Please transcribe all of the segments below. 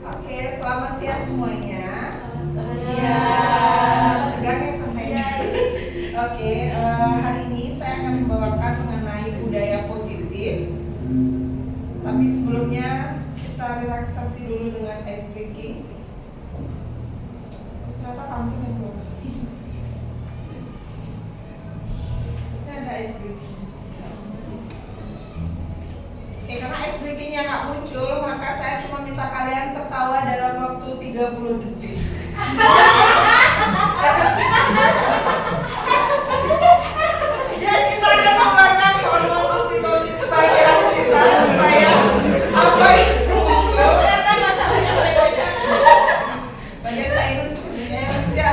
Oke, selamat siang semuanya. Selamat siang. Bisa tegang ya santai aja. Oke, hari ini saya akan membawakan mengenai budaya positif. Tapi sebelumnya kita relaksasi dulu dengan ice breaking. Ternyata pantun yang belum. Terusnya ada ice breaking. Oke, karena ice breakingnya nggak muncul, maka saya cuma minta kalian tertawa dalam waktu 30 detik. Ya, kita akan mengeluarkan hormon oksitosin ke bagian kita supaya apa itu muncul. Ternyata masalahnya banyak saingan sebenarnya. Ya.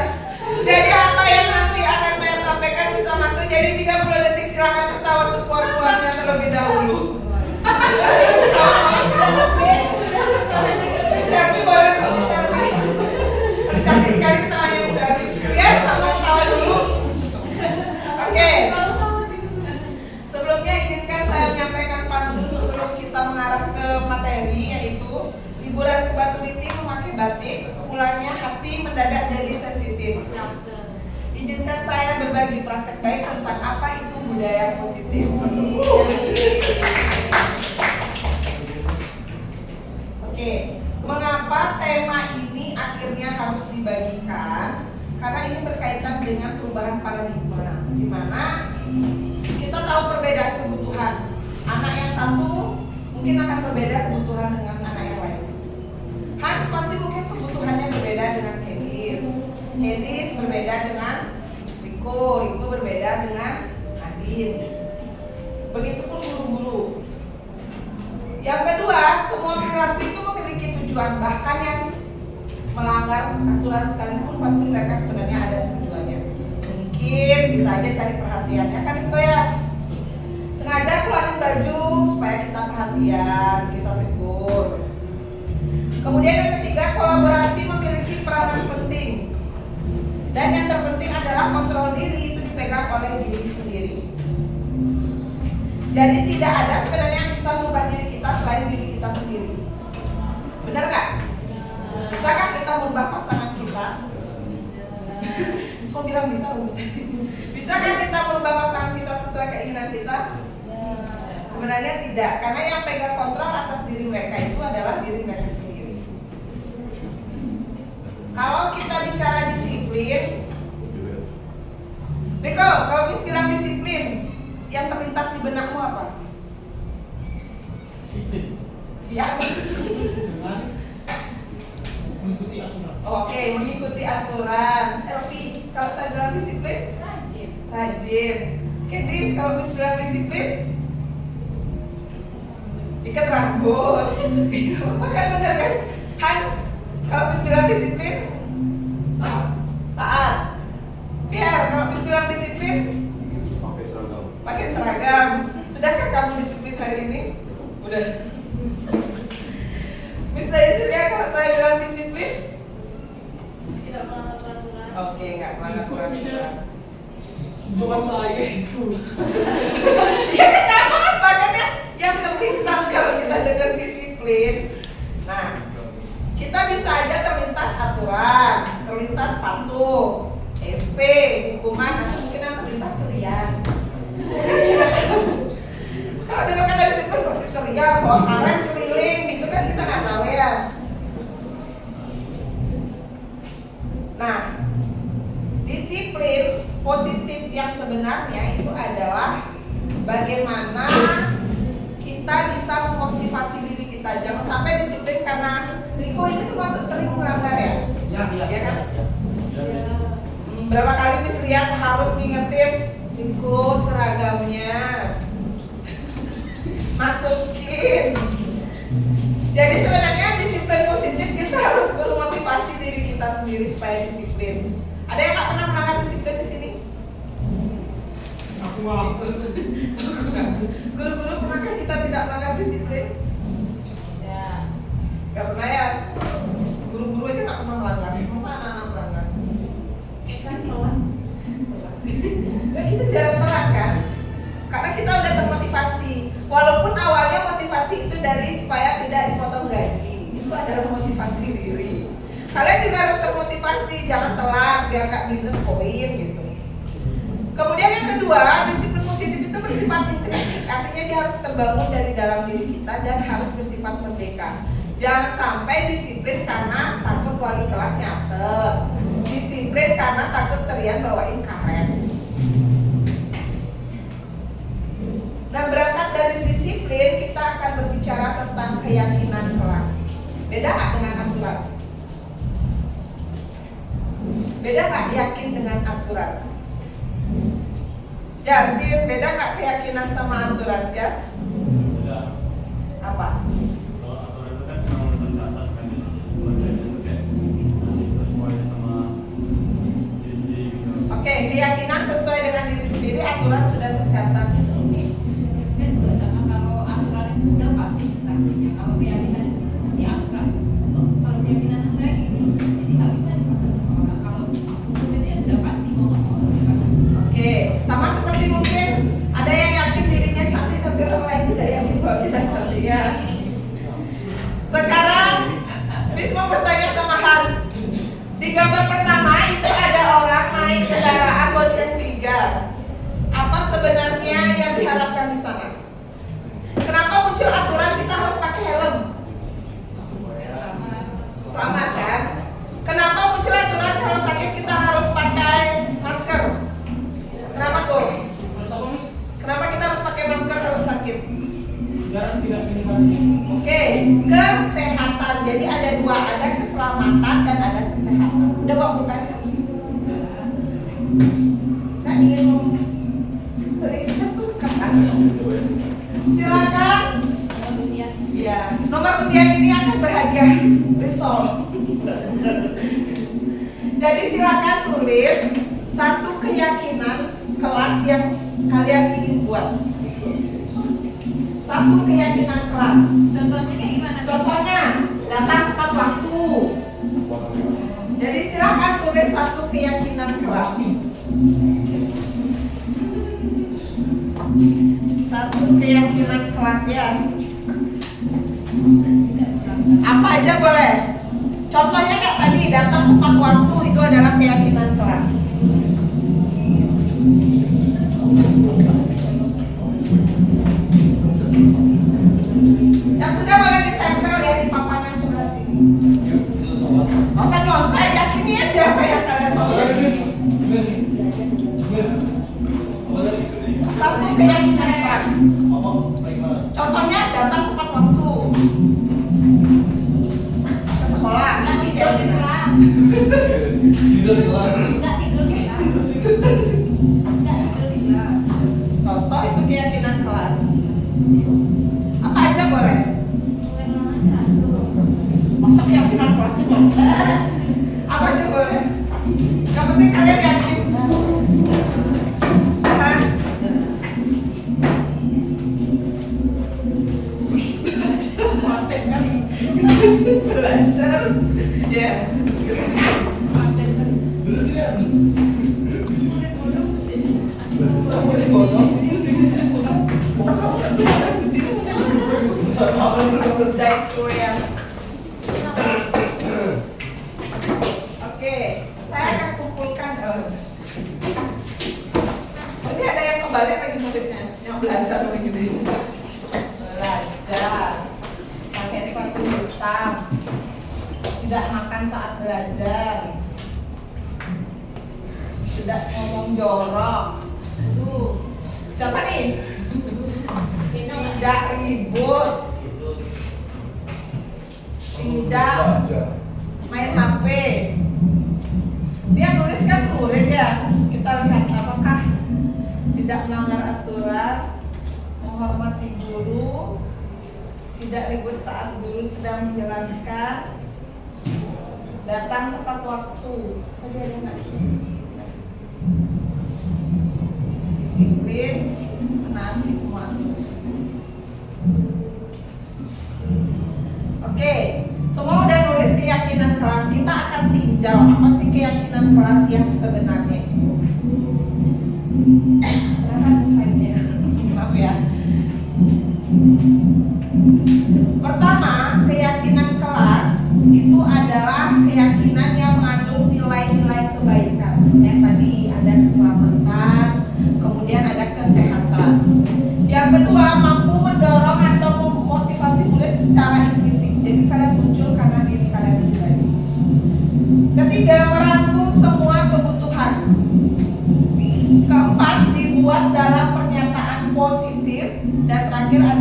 Jadi apa yang nanti akan saya sampaikan bisa masuk. Jadi 30 detik silakan tertawa sepuas-puasnya terlebih dahulu. Selfie boleh kok, selfie. Cantik sekali ketawanya selfie. Biar kamu ketawa dulu. Oke. Sebelumnya izinkan saya menyampaikan pantun sebelum kita mengarah ke materi, yaitu liburan ke Batu Litik memakai batik, pulangnya hati mendadak jadi sensitif. Izinkan saya berbagi praktek baik tentang apa itu budaya positif. Oke, mengapa tema ini akhirnya harus dibagikan? Karena ini berkaitan dengan perubahan paradigma, di mana kita tahu perbedaan kebutuhan. Anak yang satu mungkin akan berbeda kebutuhan dengan anak yang lain. Hans pasti mungkin kebutuhannya berbeda dengan Kelis. Kelis berbeda dengan Riko. Riko berbeda dengan Adin. Begitupun guru-guru. Yang kedua, semua perilaku itu memiliki tujuan, bahkan yang melanggar aturan sekalipun pasti mereka sebenarnya ada tujuannya. Mungkin bisa aja cari perhatiannya, kan itu ya. Sengaja keluarin baju supaya kita perhatian, kita tegur. Kemudian yang ketiga, kolaborasi memiliki peranan penting. Dan yang terpenting adalah kontrol diri itu dipegang oleh diri sendiri. Jadi tidak ada sebenarnya yang bisa merubah diri kita selain diri kita sendiri. Benar nggak? Bisakah kita merubah pasangan kita? Bisa bilang bisa loh, bisa. Bisakah kita merubah pasangan kita sesuai keinginan kita? Sebenarnya tidak, karena yang pegang kontrol atas diri mereka itu adalah diri mereka sendiri. Kalau kita bicara disiplin, Riko, kalau Miss bilang disiplin, yang terlintas di benakmu apa? Disiplin. Ya. Mengikuti aturan. Oke, mengikuti aturan. Selfie, kalau saya bilang disiplin, rajin. Kedis, kalau Miss bilang disiplin, ikat rambut. Bukan benar kan? Hans, kalau Miss bilang disiplin, taat. Pierre, kalau Miss bilang disiplin, pakai seragam. Sudahkah kamu disiplin hari ini? Udah. Miss saya kalau saya bilang disiplin, Tidak melanggar peraturan. oke, nggak melanggar Ikut peraturan. misalnya Tuhan saya itu. Ya kenapa? Makanya yang terlintas kalau kita dengar disiplin. Nah, kita bisa aja terlintas aturan, terlintas patuh, SP, hukuman, atau mungkin yang terlintas serian. Kalau dengar kata disiplin berarti serian, bawa karet keliling, gitu kan kita nggak tahu ya. Nah, disiplin positif yang sebenarnya itu adalah bagaimana kita bisa memotivasi diri kita. Jangan sampai disiplin karena Riko ini tuh masuk sering melanggar ya. Ya kan? Berapa kali Miss lihat harus ngingetin Riko seragamnya masukin. Jadi sebenarnya disiplin positif kita harus memotivasi diri kita sendiri supaya disiplin. Ada yang nggak pernah melanggar disiplin di sini? Aku mau. Guru-guru pernahkah kita tidak melanggar disiplin? Ya. Gak pernah ya? Guru-guru aja gak pernah melanggar. Masa anak-anak melanggar? Kan telat. Ya kita jarang telat kan? Karena kita udah termotivasi. Walaupun awalnya motivasi itu dari supaya tidak dipotong gaji. Itu adalah motivasi Kalian juga harus termotivasi, jangan telat biar nggak minus poin gitu. Kemudian yang kedua, disiplin positif itu bersifat intrinsik, artinya dia harus terbangun dari dalam diri kita dan harus bersifat merdeka. Jangan sampai disiplin karena takut wali kelas nyatet, disiplin karena takut serian bawain karet. Nah, berangkat dari disiplin, kita akan berbicara tentang keyakinan kelas. Beda nggak dengan aturan? Beda nggak yakin dengan aturan? Justin, beda nggak keyakinan sama aturan, Jas? Tidak. Apa? Kalau aturan itu kan memang tercatat kan ya. Belajarnya itu kayak masih sesuai sama diri sendiri gitu. Oke, keyakinan sesuai dengan diri sendiri, aturan sudah tercatat di sini. Saya juga sama, kalau aturan itu udah pasti disanksinya. Kalau keyakinan itu masih abstrak. Kalau keyakinan saya gini, jadi nggak bisa dipakai sama orang. Kalau hukum itu ya udah pasti mau nggak mau dipakai. Oke, sama seperti mungkin ada yang yakin dirinya cantik tapi orang lain tidak yakin bahwa kita cantik ya. Sekarang, Miss mau bertanya sama Hans. Di gambar pertama itu ada orang naik kendaraan bonceng 3. Apa sebenarnya yang diharapkan di sana? Kenapa muncul aturan kita harus pakai helm? Selamat kan? Kenapa muncul aturan kalau sakit kita harus pakai masker? Kenapa tuh? Terus apa, Miss? Kenapa kita harus pakai masker kalau sakit? Biar tidak menyebarnya. Oke, kesehatan. Jadi ada dua, ada keselamatan dan ada kesehatan. Udah bawa pulpen? Saya ingin beri satu kertas. Silakan. Kemudian Ya, nomor undian ini akan berhadiah risol. Jadi silakan tulis satu keyakinan kelas yang kalian ingin buat. Satu keyakinan kelas. contohnya kayak gimana? Contohnya, datang tepat waktu. Jadi silakan tulis satu keyakinan kelas. Satu keyakinan kelas ya. Apa aja boleh. Contohnya kayak tadi, datang tepat waktu itu adalah keyakinan kelas. Yang sudah boleh ditempel ya di papan yang sebelah sini. Nggak usah nyontek, yakini aja apa yang kalian mau. Satu keyakinan kelas. Contohnya datang tepat waktu ke sekolah. Nggak tidur di kelas. Nggak tidur di kelas. Nggak tidur di kelas. Contoh itu keyakinan kelas. Apa aja boleh. Mulai ruangan 1. Masa keyakinan kelasnya nyontek? Apa aja boleh. Yang penting kalian yakin. Mas. Konten kali. Belajar. Ya. Konten kali. Oke, saya akan kumpulkan. Ini ada yang kembali lagi nulisnya, yang belajar lagi gede. Belajar, pakai sepatu hitam, tidak makan saat belajar, tidak ngomong jorok. Aduh, siapa nih? Tidak ribut, tidak main HP. Dia nulis kan nulis ya. Kita lihat apakah tidak melanggar aturan, menghormati guru, tidak ribut saat guru sedang menjelaskan, datang tepat waktu. Tadi ada nggak sih? Disiplin, menaati semua aturan. Oke, semua udah nulis keyakinan kelas. Kita akan tinjau apa sih keyakinan kelas yang sebenarnya itu. Mana ada slide-nya? Maaf ya. Pertama, keyakinan kelas itu adalah keyakinan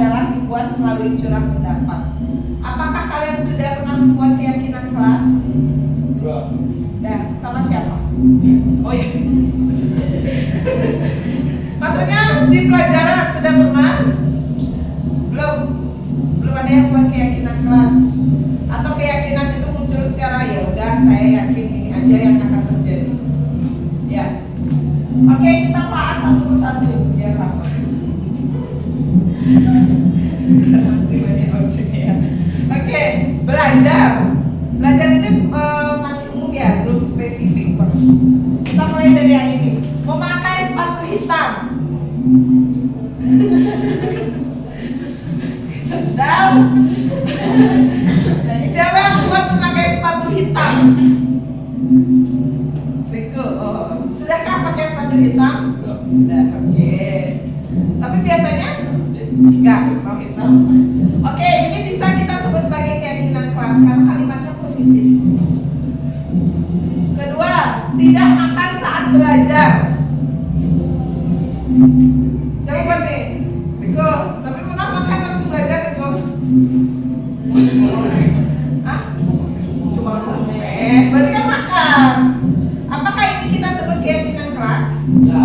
adalah dibuat melalui curah pendapat. Apakah kalian sudah pernah membuat keyakinan kelas? Enggak. Dah, sama siapa? Oh iya. Maksudnya di pelajaran sudah pernah? Belum. Belum ada yang buat keyakinan kelas. Atau keyakinan itu muncul secara ya udah saya yakin ini aja yang akan terjadi. Ya. Oke, kita bahas satu persatu biar lama. Masih banyak objek ya. Oke, belajar. Belajar ini masih umum ya, belum spesifik. Kita mulai dari yang ini. Memakai sepatu hitam. Sedang. Siapa yang membuat memakai sepatu hitam? Riko, sudahkah pakai sepatu hitam? Sudah, oke. Tapi biasanya enggak mau hitam. Oke, ini bisa kita sebut sebagai keyakinan kelas karena kalimatnya positif. Kedua, tidak makan saat belajar. Siapa buat nih? Riko, tapi pernah makan waktu belajar Riko? Hah? Cuma berarti kan makan. Apakah ini kita sebut keyakinan kelas? Ya.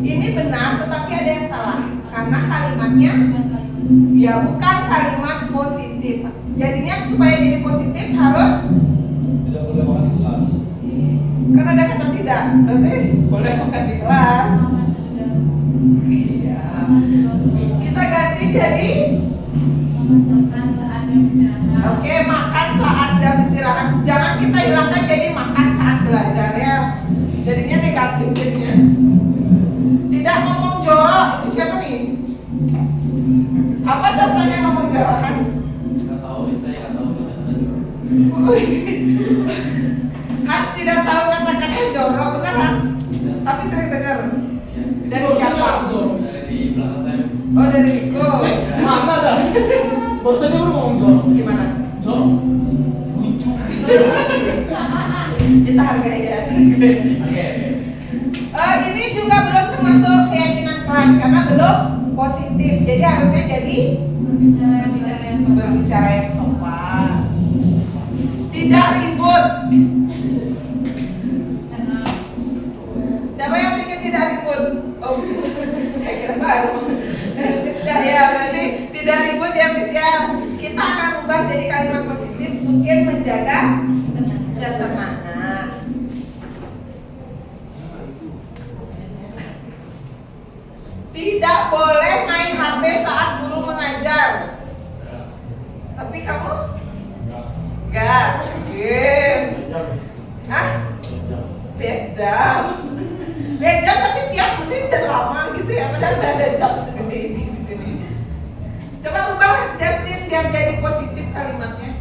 Ini benar, tetapi ada yang salah karena kalimatnya ya bukan kalimat positif. Jadinya supaya jadi positif harus Tidak boleh makan di kelas. kan ada kata tidak. Berarti boleh makan di kelas. Iya. Kita ganti jadi oke, makan saat jam istirahat. Jangan kita hilangkan jadi makan saat belajar ya. Jadinya negatif jadinya. Tidak ngomong jorok, itu siapa nih? Apa contohnya ngomong jorok, Hans? Nggak tahu, saya nggak tahu kata-kata jorok. Hans tidak tahu kata-kata jorok, benar Hans? Tapi sering dengar. Iya. Dari Barusan siapa? aku jorok, Miss. Dari di belakang saya, Miss. Oh, dari Riko. Mana dah? Barusan dia baru ngomong jorok, Miss. Gimana? Jorok. Lucu. Kita hargai ya. Oke. Ini juga belum termasuk keyakinan kelas karena belum positif. Jadi harusnya jadi berbicara yang sopan. Tidak ribut. Siapa yang bikin tidak ribut? Oh, saya kira baru. Ya berarti tidak ribut ya Miss ya. Kita akan ubah jadi kalimat positif, mungkin menjaga ketenangan. Tidak boleh main HP saat guru mengajar. Tapi kamu? Enggak. Jam. Hah? Jam. Lihat jam. Lihat jam tapi tiap menit dan lama gitu ya. Padahal udah ada jam segede ini di sini. Coba ubah Justin biar jadi positif kalimatnya.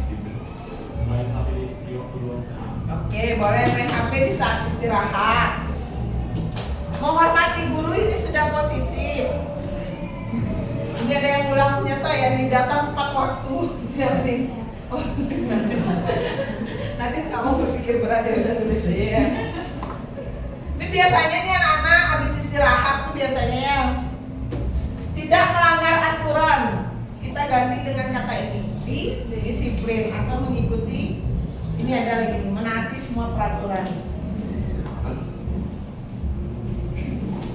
Main HP di waktu luang. Oke, boleh main HP di saat istirahat. Menghormati guru ini sudah positif. Ini ada yang ulang punya saya nih, datang tepat waktu. Siapa nih? Oh, nanti kamu berpikir berat ya udah tulis aja ya. Ini biasanya nih anak-anak habis istirahat tuh biasanya ya tidak melanggar aturan. Kita ganti dengan kata ini, disiplin atau mengikuti. Ini ada lagi nih, menaati semua peraturan.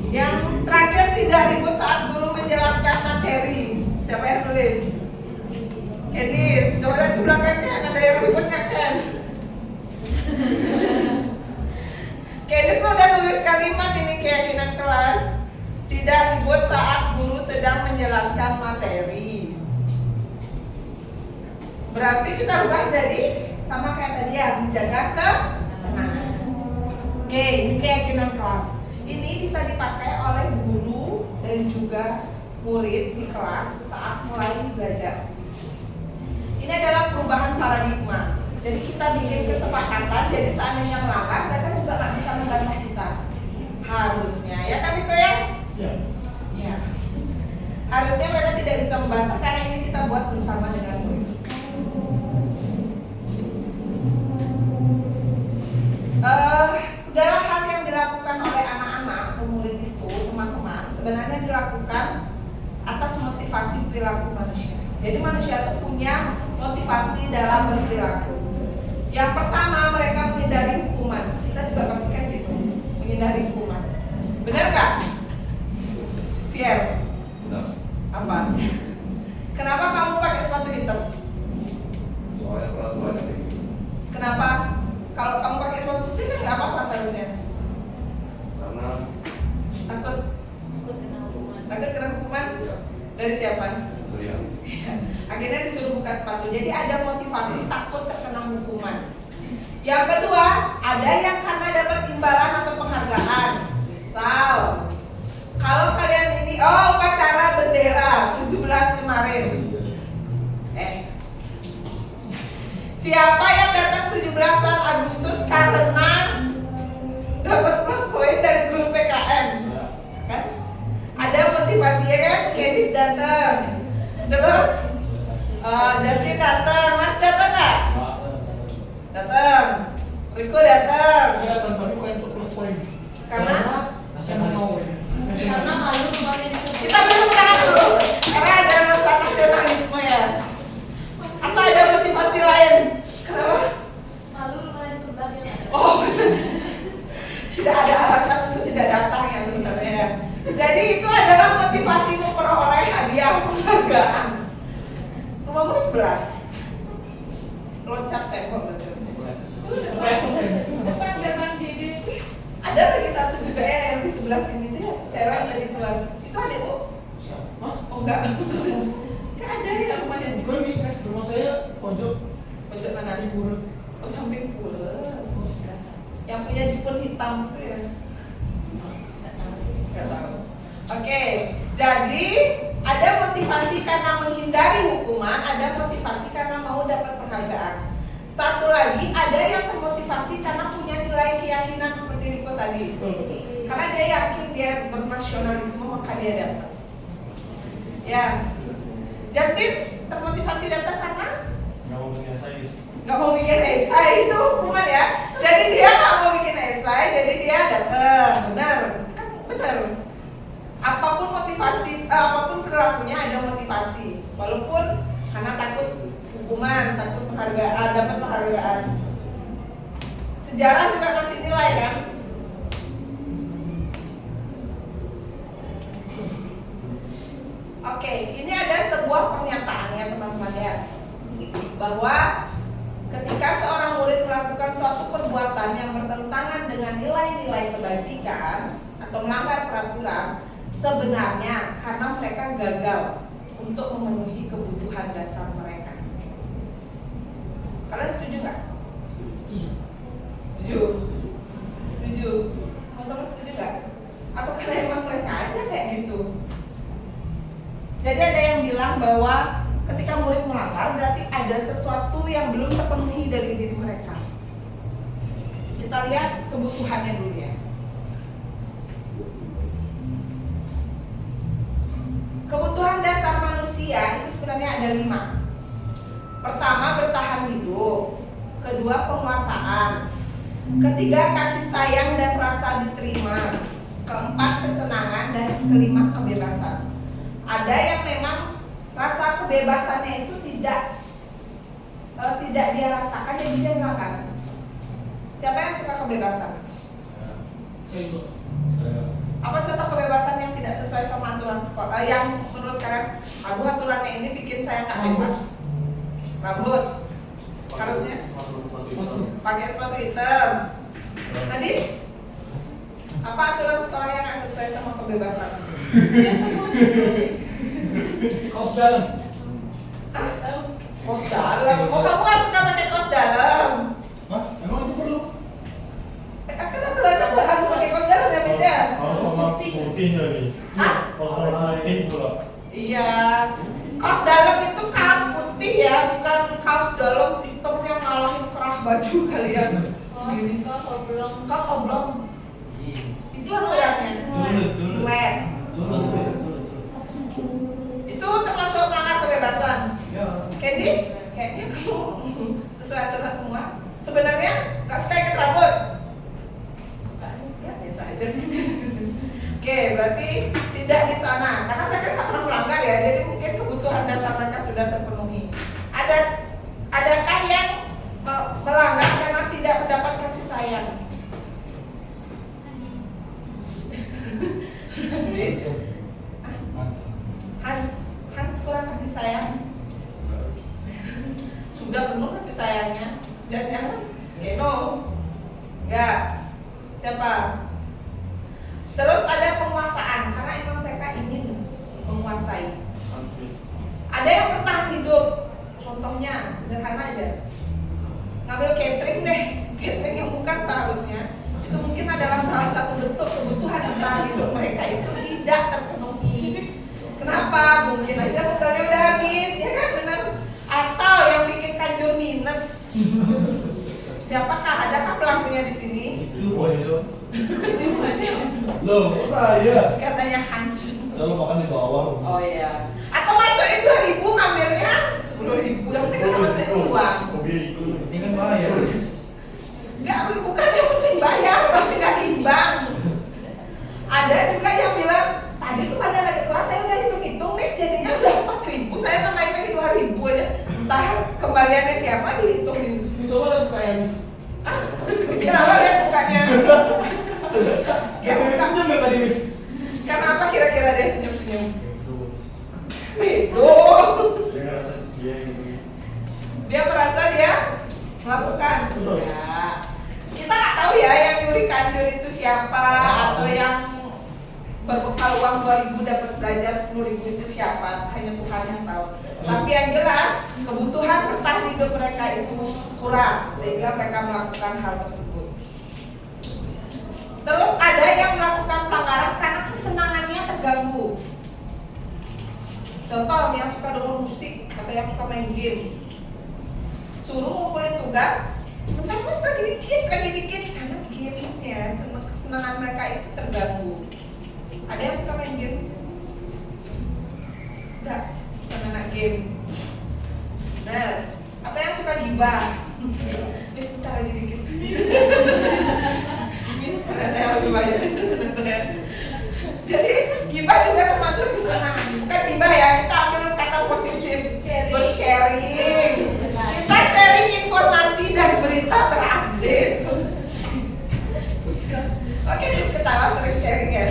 Yang terakhir tidak ribut saat guru menjelaskan materi. Siapa yang nulis? Kedis, coba lihat di belakang Ken, ada yang ribut nggak Ken? Kedis udah nulis kalimat ini keyakinan kelas. Tidak ribut saat guru sedang menjelaskan materi. Berarti kita ubah jadi sama kayak tadi ya, menjaga ketenangan. Oke, ini keyakinan kelas. Ini bisa dipakai oleh guru dan juga murid di kelas saat mulai belajar. Ini adalah perubahan paradigma. Jadi kita bikin kesepakatan, jadi seandainya melanggar, mereka juga nggak bisa membantah kita. Harusnya, ya kan Riko ya? Iya. Ya. Harusnya mereka tidak bisa membantah karena ini kita buat bersama dengan murid. Segala hal yang dilakukan oleh anak-anak atau murid itu, teman-teman, sebenarnya dilakukan atas motivasi motivasi perilaku manusia. Jadi manusia itu punya motivasi dalam berperilaku. Yang pertama, mereka menghindari hukuman. Kita juga pasti kan gitu, menghindari hukuman. Benar nggak? Fier, Benar. apa? Kenapa kamu pakai sepatu hitam? Soalnya peraturannya kayak gitu. Kenapa? Kalau kamu pakai sepatu putih kan nggak apa-apa seharusnya. Karena Takut, Takut kena hukuman. takut kena hukuman ya, dari siapa? serius. Akhirnya disuruh buka sepatu. Jadi ada motivasi takut terkena hukuman. Yang kedua, ada yang karena dapat imbalan atau penghargaan. Misal, kalau kalian ini, upacara bendera 17 kemarin. Siapa yang datang 17-an Agustus karena dapat plus poin dari guru PKN? Kan? Ada motivasinya kan? Kedis datang. Terus Justin datang, Mas datang nggak? Datang. Riko datang. Saya datang tapi bukan untuk plus poin. Karena? Saya mau Karena malu kemarin Kita belum tahu dulu. Karena ada rasa nasionalisme ya. Atau ada motivasi lain? Kenapa? malu kemarin sebenarnya. Oh, tidak ada alasan untuk tidak datang ya sebenarnya. Jadi itu adalah motivasi memperoleh hadiah penghargaan. Rumahmu di sebelah. Loncat tembok berarti. Depan gerbang JD. Ada lagi satu juga ya yang di sebelah sini dia, cewek yang tadi keluar. Itu adikmu? Hah? Oh enggak. Enggak ada ya rumahnya sih. Bukan bisa. Rumah saya pojok Pojok mana? di pura. Oh samping pula. Yang punya jipun hitam itu ya. Nggak tahu. Oke, jadi ada motivasi karena menghindari hukuman, ada motivasi karena mau dapat penghargaan. Satu lagi, ada yang termotivasi karena punya nilai keyakinan seperti Riko tadi. Betul betul. Karena dia yakin dia bernasionalisme maka dia datang. Ya, Justin termotivasi datang karena Nggak mau bikin esai, guys. nggak mau bikin esai itu hukuman ya. Jadi dia nggak mau bikin esai, jadi dia datang. Benar, kan benar. Apapun motivasi, apapun perilakunya ada motivasi. Walaupun karena takut hukuman, takut penghargaan, dapat penghargaan. Sejarah juga kasih nilai kan. Oke, ini ada sebuah pernyataan ya teman-teman ya, bahwa ketika seorang murid melakukan suatu perbuatan yang bertentangan dengan nilai-nilai kebajikan atau melanggar peraturan, sebenarnya karena mereka gagal untuk memenuhi kebutuhan dasar mereka. Kalian setuju nggak? Setuju. Setuju? Setuju. Teman-teman setuju nggak? Atau karena emang mereka aja kayak gitu? Jadi ada yang bilang bahwa ketika murid melanggar berarti ada sesuatu yang belum terpenuhi dari diri mereka. Kita lihat kebutuhannya dulu ya. Kebutuhan dasar manusia itu sebenarnya ada 5. Pertama, bertahan hidup. Kedua, penguasaan. Ketiga, kasih sayang dan rasa diterima. Keempat, kesenangan. Dan kelima, kebebasan. Ada yang memang rasa kebebasannya itu tidak dia rasakan, jadi dia melanggar. Siapa yang suka kebebasan? Saya juga. Apa contoh kebebasan yang tidak sesuai sama aturan sekolah? Yang menurut kalian, aduh aturannya ini bikin saya nggak bebas. Rambut, harusnya pakai sepatu hitam. Tadi apa aturan sekolah yang nggak sesuai sama kebebasan? Kaos dalam. Kos dalam. Oh kamu nggak suka pakai kos dalam? Hah? Emang itu perlu? Kan aturannya harus pakai kos dalam ya Miss ya? Harus warna putih jadi. Hah? Harus warna putih pula. Iya. Kaos dalam itu kaos putih ya, bukan kaos dalam hitam yang ngalahin kerah baju kalian sendiri. Kaos oblong. Itu aturannya. Singlet. Itu termasuk melanggar kebebasan. Candice, kayaknya kamu sesuai aturan semua. Sebenarnya nggak suka ikat rambut. Ya biasa aja sih. Oke, berarti tidak di sana karena mereka nggak pernah melanggar ya. Jadi mungkin kasih sayang? Sudah penuh kasih sayangnya? Jangan-jangan? No. Enggak. Siapa? Terus ada penguasaan, karena emang mereka ingin menguasai. Ada yang bertahan hidup. Contohnya sederhana aja. Ngambil catering deh, catering yang bukan seharusnya. Itu mungkin adalah salah satu bentuk kebutuhan bertahan hidup mereka itu tidak terpenuhi. Kenapa? Mungkin aja bekalnya udah habis, ya kan benar? Atau yang bikin kanjur minus. Siapakah? Adakah pelakunya di sini? Itu Bojo. Loh, kok saya? Katanya Hans. Lalu makan di bawah. Oh iya. Atau masukin 2.000 ngambilnya 10.000. Yang penting kan masukin uang. Ini kan bayar. Enggak, bukan yang penting bayar, tapi nggak imbang. Ada juga yang bilang, tadi kepada adik kelas saya udah hitung-hitung nih, jadinya udah 4.000, saya nambahin lagi 2.000 aja. Entah kembaliannya siapa dihitung. Misalnya ada buka Yamis. Kenapa lihat mukanya? Saya senyum nggak tadi, Miss? Kenapa kira-kira dia senyum-senyum? Bego. Dia ngerasa dia ini. Dia merasa dia melakukan. Betul. Ya. Kita nggak tahu ya yang nyuri kanjur itu siapa, atau yang berbekal uang 2.000 dapat belanja 10.000 itu siapa, hanya Tuhan yang tahu. Tapi yang jelas kebutuhan bertahan hidup mereka itu kurang sehingga mereka melakukan hal tersebut. Terus ada yang melakukan pelanggaran karena kesenangannya terganggu. Contoh yang suka denger musik atau yang suka main game, suruh ngumpulin tugas, sebentar mas lagi dikit karena gamesnya, kesenangan mereka itu terganggu. Ada yang suka main games? Enggak, bukan anak games. Benar. Atau yang suka gibah? Ini sebentar lagi dikit. Ini ternyata yang lebih banyak. Jadi gibah juga termasuk kesenangan. Bukan gibah ya, kita ambil kata positif. Bersharing. Kita sharing informasi dan berita terupdate. Oke, Miss ketawa sering sharing ya.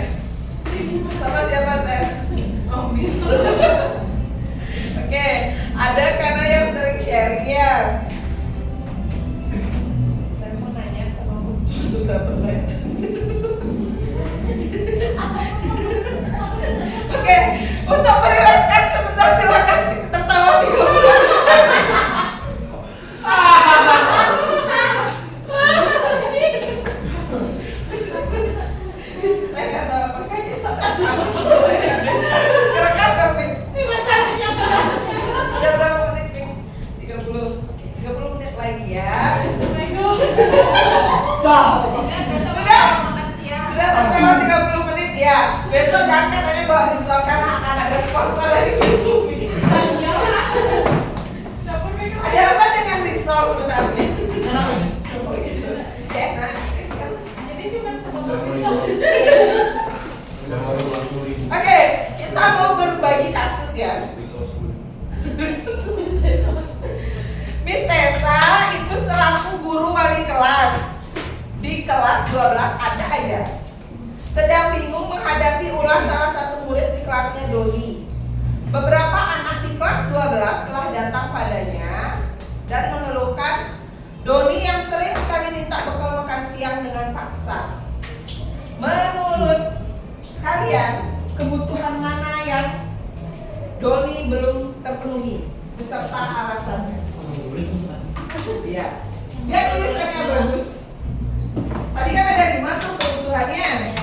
Sama siapa saya? Oh, Miss. Oke, ada karena yang sering sharing ya. Saya mau nanya sama Bu, itu berapa saya? Oke, untuk merilekskan sebentar silakan tertawa 30 menit. Saya nggak tahu apakah kita rekam nggak, Pin? Ini masalahnya apa? Sudah berapa menit, Pin? 30. Oke, 30 menit lagi ya. Sudah tersewa 30 menit ya. Besok jangan katanya bawa risol karena akan ada sponsor dari Kisumi. Ada apa dengan risol sebenarnya? Enak, Miss. Oh gitu. Ya, enak. Oke, kita mau berbagi kasus ya. Miss Tessa itu selaku guru wali kelas di kelas 12 ada aja sedang bingung menghadapi ulah salah satu murid di kelasnya Doni. Beberapa anak di kelas 12 telah datang padanya dan mengeluhkan Doni yang sering sekali minta bekal makan siang dengan paksa. Menurut kalian, kebutuhan mana yang Doni belum terpenuhi beserta alasannya? Iya. Dia tulisannya bagus. Tadi kan ada 5 tuh kebutuhannya.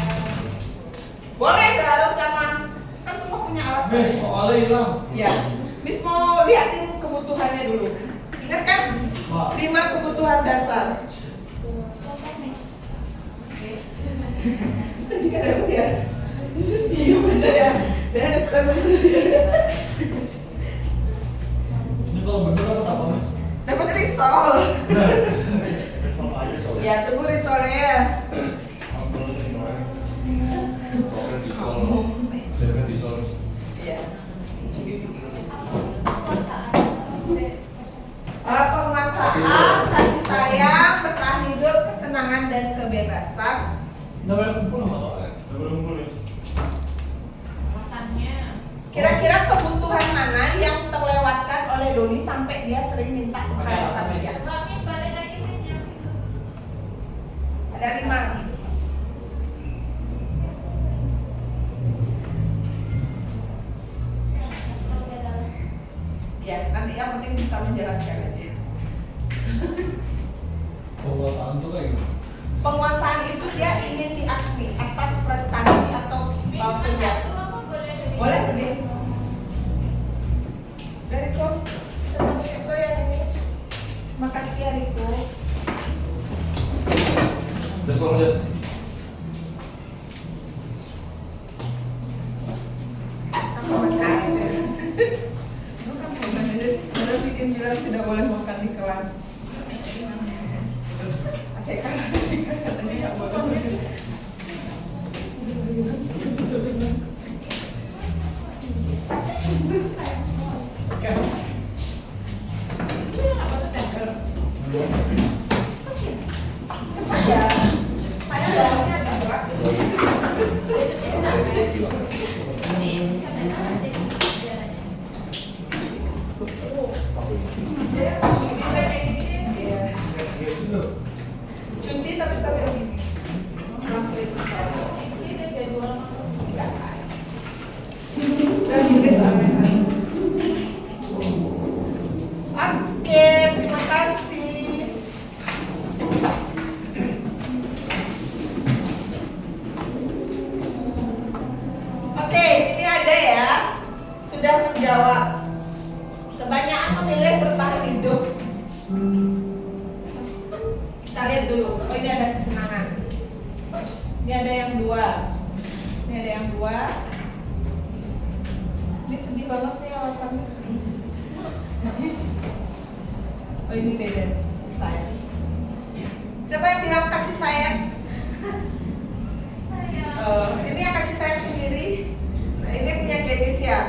Boleh nggak harus sama? Kan semua punya alasan. Miss, soalnya hilang. Ya. Miss mau liatin kebutuhannya dulu. Ingat kan? 5 kebutuhan dasar. Bisa juga dapat ya. Just diem aja ya. Dan Ini kalau bener dapat apa, Miss? dapat risol. Besok aja soalnya. Ya tunggu risolnya ya. Ngobrol sering orang. Oke, disol. Saya kan disol. Iya. Penguasaan, kasih sayang, bertahan hidup, kesenangan dan kebebasan. Nggak boleh kumpul, Miss. Udah belum tulis. Kira-kira kebutuhan mana yang Ya, nanti yang penting bisa menjelaskan aja. Penguasaan tuh kayak gitu. Penguasaan itu dia ingin diakui atas prestasi atau kerja. Boleh lebih. Dari kok, itu yang ini. Makasih ya Riko. Just one, just. Apa makan ya? Lu kan makan aja. Udah bikin bilang tidak boleh makan di kelas. Acekan katanya nggak boleh. Cepat ya. Saya bawahnya agak berat sih. Cuti tapi sampai begini. Oke, terima kasih. Oke, ini ada ya. Sudah menjawab. Kebanyakan memilih bertahan hidup. Kita lihat dulu. Oh, ini ada kesenangan. Ini ada yang dua. Ini ada yang dua. Ini sedih banget ya alasannya. Oh, ini beda. Kasih sayang. Siapa yang bilang kasih sayang? Ini yang kasih sayang sendiri. Nah, ini punya Gedis ya.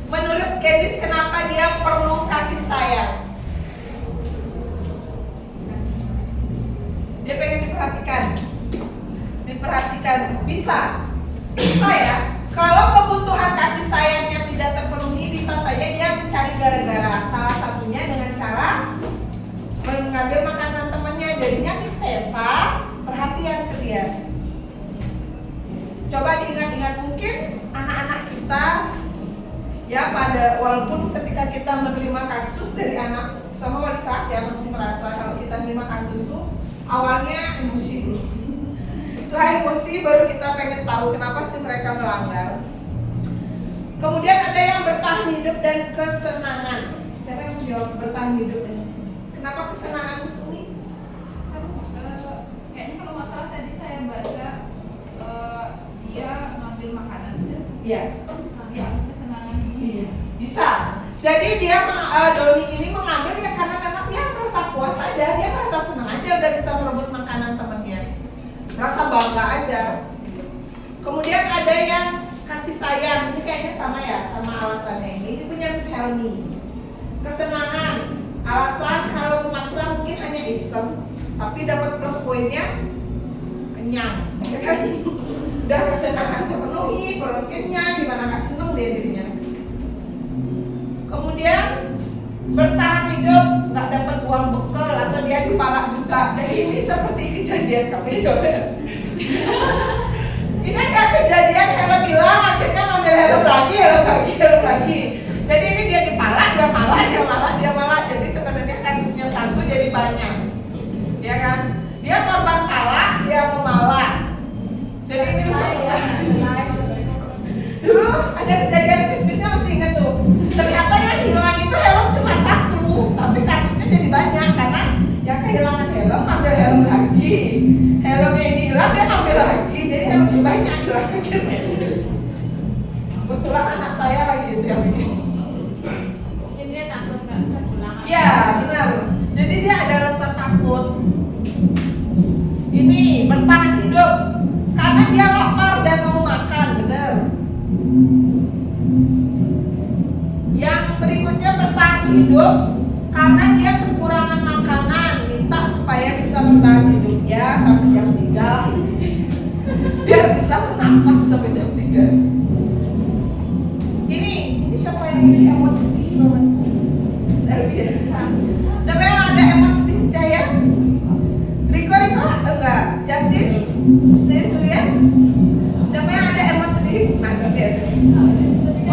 Menurut Gedis kenapa dia perlu kasih sayang? Dia pengen diperhatikan. Diperhatikan bisa. Bisa ya. Kalau kebutuhan kasih sayangnya tidak terpenuhi, bisa saja dia mencari gara-gara. Salah satunya dengan cara mengambil makanan temannya. Jadinya Miss Tessa perhatian ke dia. Coba diingat-ingat, mungkin anak-anak kita ya, pada walaupun ketika kita menerima kasus dari anak, terutama wali kelas ya, mesti merasa kalau kita menerima kasus tuh awalnya emosi dulu. Setelah emosi baru kita pengen tahu kenapa sih mereka melanggar. Kemudian ada yang bertahan hidup dan kesenangan. Siapa yang menjawab bertahan hidup dan kesenangan? Kenapa kesenangan Sumi? Kayaknya kalau nggak salah tadi saya baca dia ngambil makanan aja. Iya. Ya, kesenangan. Iya. Bisa. Jadi dia Doni ini mengambil ya karena memang dia merasa puas aja, dia merasa senang aja udah bisa merebut makanan temannya. Merasa bangga aja. Kemudian ada yang kasih sayang, ini kayaknya sama ya, sama alasannya ini. Ini punya Miss Helmi. Kesenangan, alasan kalau memaksa mungkin hanya iseng, tapi dapat plus poinnya kenyang, ya kan? Udah kesenangan terpenuhi, perut kenyang, gimana nggak seneng dia jadinya. Kemudian bertahan hidup, nggak dapat uang bekal atau dia dipalak juga. Jadi ini seperti kejadian kami coba. Ini ada kejadian helm hilang, akhirnya ngambil helm lagi. Jadi ini dia dipalak, dia malah. Jadi sebenarnya kasusnya satu jadi banyak, ya kan? Dia korban palak, dia memalak. Jadi ini dulu ada kejadian bisnisnya mesti ingat tuh. Ternyata yang hilang itu helm cuma satu, tapi kasusnya jadi banyak karena yang kehilangan helm ambil helm lagi. Helmnya ini hilang dia ambil lagi, jadi helmnya banyak hilang akhirnya. Kebetulan anak saya lagi itu yang bikin. Mungkin dia takut nggak bisa pulang. Iya benar. Jadi dia ada rasa takut. Ini bertahan hidup karena dia lapar dan mau makan, benar. Yang berikutnya bertahan hidup karena dia kekurangan makanan, minta supaya bisa bertahan hidup ya sampai jam 3 biar bisa bernafas sampai jam 3. Ini siapa yang isi emot sedih banget? Selfie ya? Siapa yang ada emot sedih saya? Riko enggak? Justin? Stay Surya? Siapa yang ada emot sedih? Nah, lihat.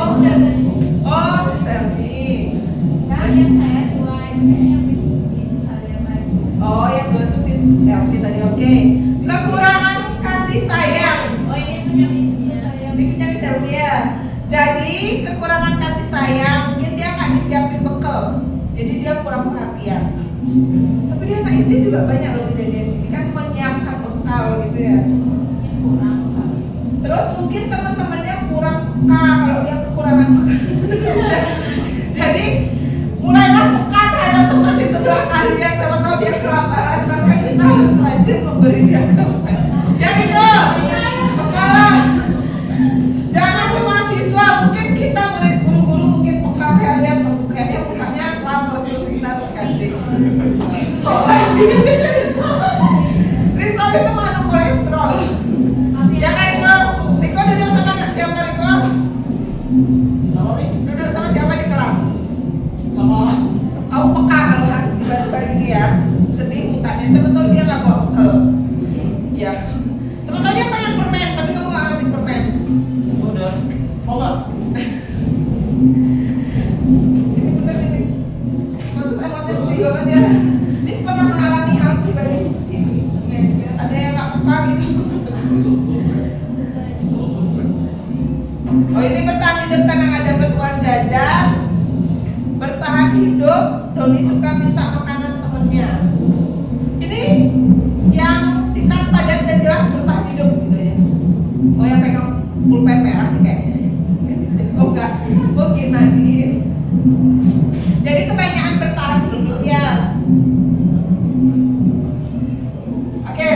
Oh, udah tadi. Oh, selfie. Kan? Tapi dia anak SD juga banyak loh kejadian ini kan, menyiapkan bekal gitu ya. Terus mungkin teman-temannya kurang peka kalau dia kekurangan peka. Jadi mulailah peka terhadap teman di sebelah kalian, siapa tahu dia kelaparan, maka kita harus rajin memberi dia makan. Ya gitu, bekalan. Jangan cuma siswa, mungkin kita murid guru-guru mungkin peka kalian, kayaknya mukanya lapar tuh, kita harus kasih. Risol itu mengandung kolesterol. Ya kan Riko? Riko duduk sama siapa Riko? Duduk sama siapa di kelas? Sama Hans. Kamu peka kalau Hans tiba-tiba gini ya, sedih mukanya. Sebetulnya dia nggak bawa bekal. Ya. Sebetulnya dia pengen permen, tapi kamu nggak ngasih permen. Udah. Mau nggak? Ini bener ini. Waktu saya mau tes sedih banget ya. Ini pernah mengalami hal pribadi seperti ini. Ada yang nggak peka gitu. Oh ini bertahan hidup karena nggak dapat uang jajan. Bertahan hidup, Doni suka minta makanan temennya. Ini yang singkat, padat dan jelas bertahan hidup gitu ya. Oh yang pegang pulpen merah nih kayaknya. Oh enggak, mungkin nanti. Jadi kebanyakan bertahan hidup ya. Oke.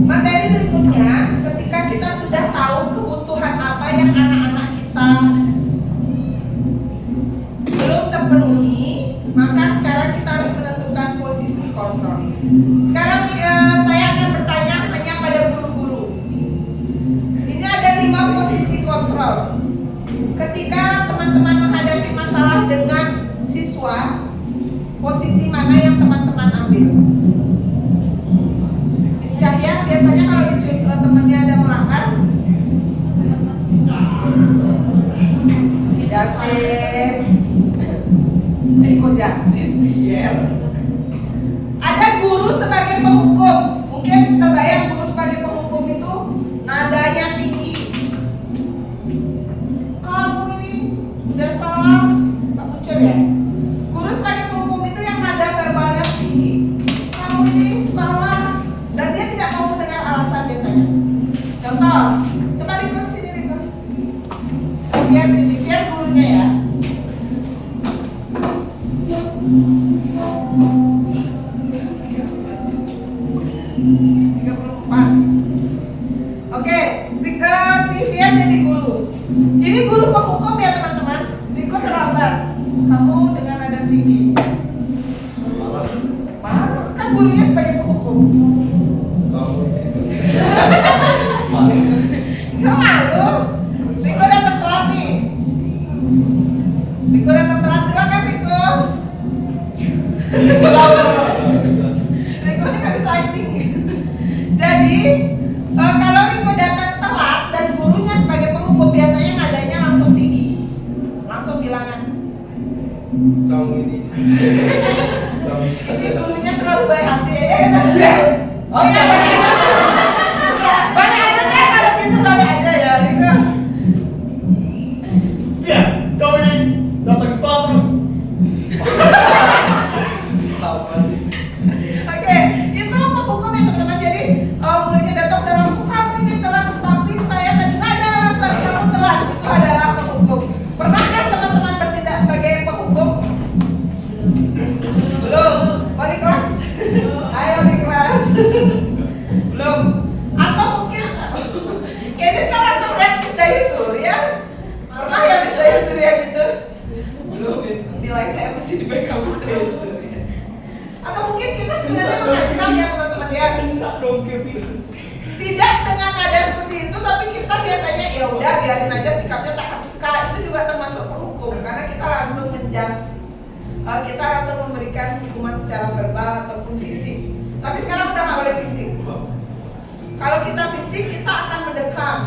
Materi berikutnya, ketika kita sudah tahu kebutuhan apa yang anak-anak kita belum terpenuhi, maka sekarang kita harus menentukan posisi kontrol. Sekarang saya akan bertanya hanya pada guru-guru. Ini ada 5 posisi kontrol. Ketika teman-teman menghadapi masalah dengan siswa, posisi mana yang teman-teman ambil? Cahya biasanya kalau dicuit temennya ada melanggar, Justin, kok Justin, Pierre. Ada guru sebagai penghukum. Mungkin terbayang guru sebagai penghukum itu nadanya tinggi. Kamu ini udah salah, tak muncul ya. Guru sebagai penghukum itu yang nada verbalnya tinggi. Kamu ini salah. Dan dia tidak mau mendengar alasan biasanya. Contoh, coba Riko kesini Riko. Biar sini, biar gurunya ya. Oke, si Fian jadi guru. Ini guru penghukum ya teman-teman. Riko terlambat. Kamu dengan nada tinggi. Marah. Kan gurunya sebagai penghukum. Gak malu. Riko datang telat nih. Riko datang telat, silakan Riko. Riko ini gak bisa acting. Jadi kalau Riko datang telat dan gurunya sebagai penghukum, biasanya nadanya langsung tinggi, langsung bilangan. Kamu ini. Ini gurunya terlalu baik hati. Oh iya, balik aja deh kalau gitu, balik aja ya Riko. Ya, kau ini datang telat terus. Apa sih? Oke, itu penghukum ya teman-teman. Jadi mulainya datang dan langsung kamu ini telat, tapi saya tadi nggak ada alasan kamu telat. Itu adalah penghukum. Pernahkah teman-teman bertindak sebagai penghukum? Belum. Balik kelas. Ayo balik kelas. Belum. Atau mungkin kayaknya sekarang langsung lihat Miss Dayusur ya. Pernah ya Miss Dayusur ya gitu? Belum. Nilai saya masih di backup Miss Dayusur. Atau mungkin kita sebenarnya mengancam ya teman-teman ya. Enggak dong Kevin. Tidak dengan nada seperti itu, tapi kita biasanya ya udah biarin aja sikapnya tak suka. Itu juga termasuk penghukum karena kita langsung menjas, kita langsung memberikan hukuman secara verbal ataupun fisik. Tapi sekarang udah nggak boleh fisik. Kalau kita fisik kita akan mendekam.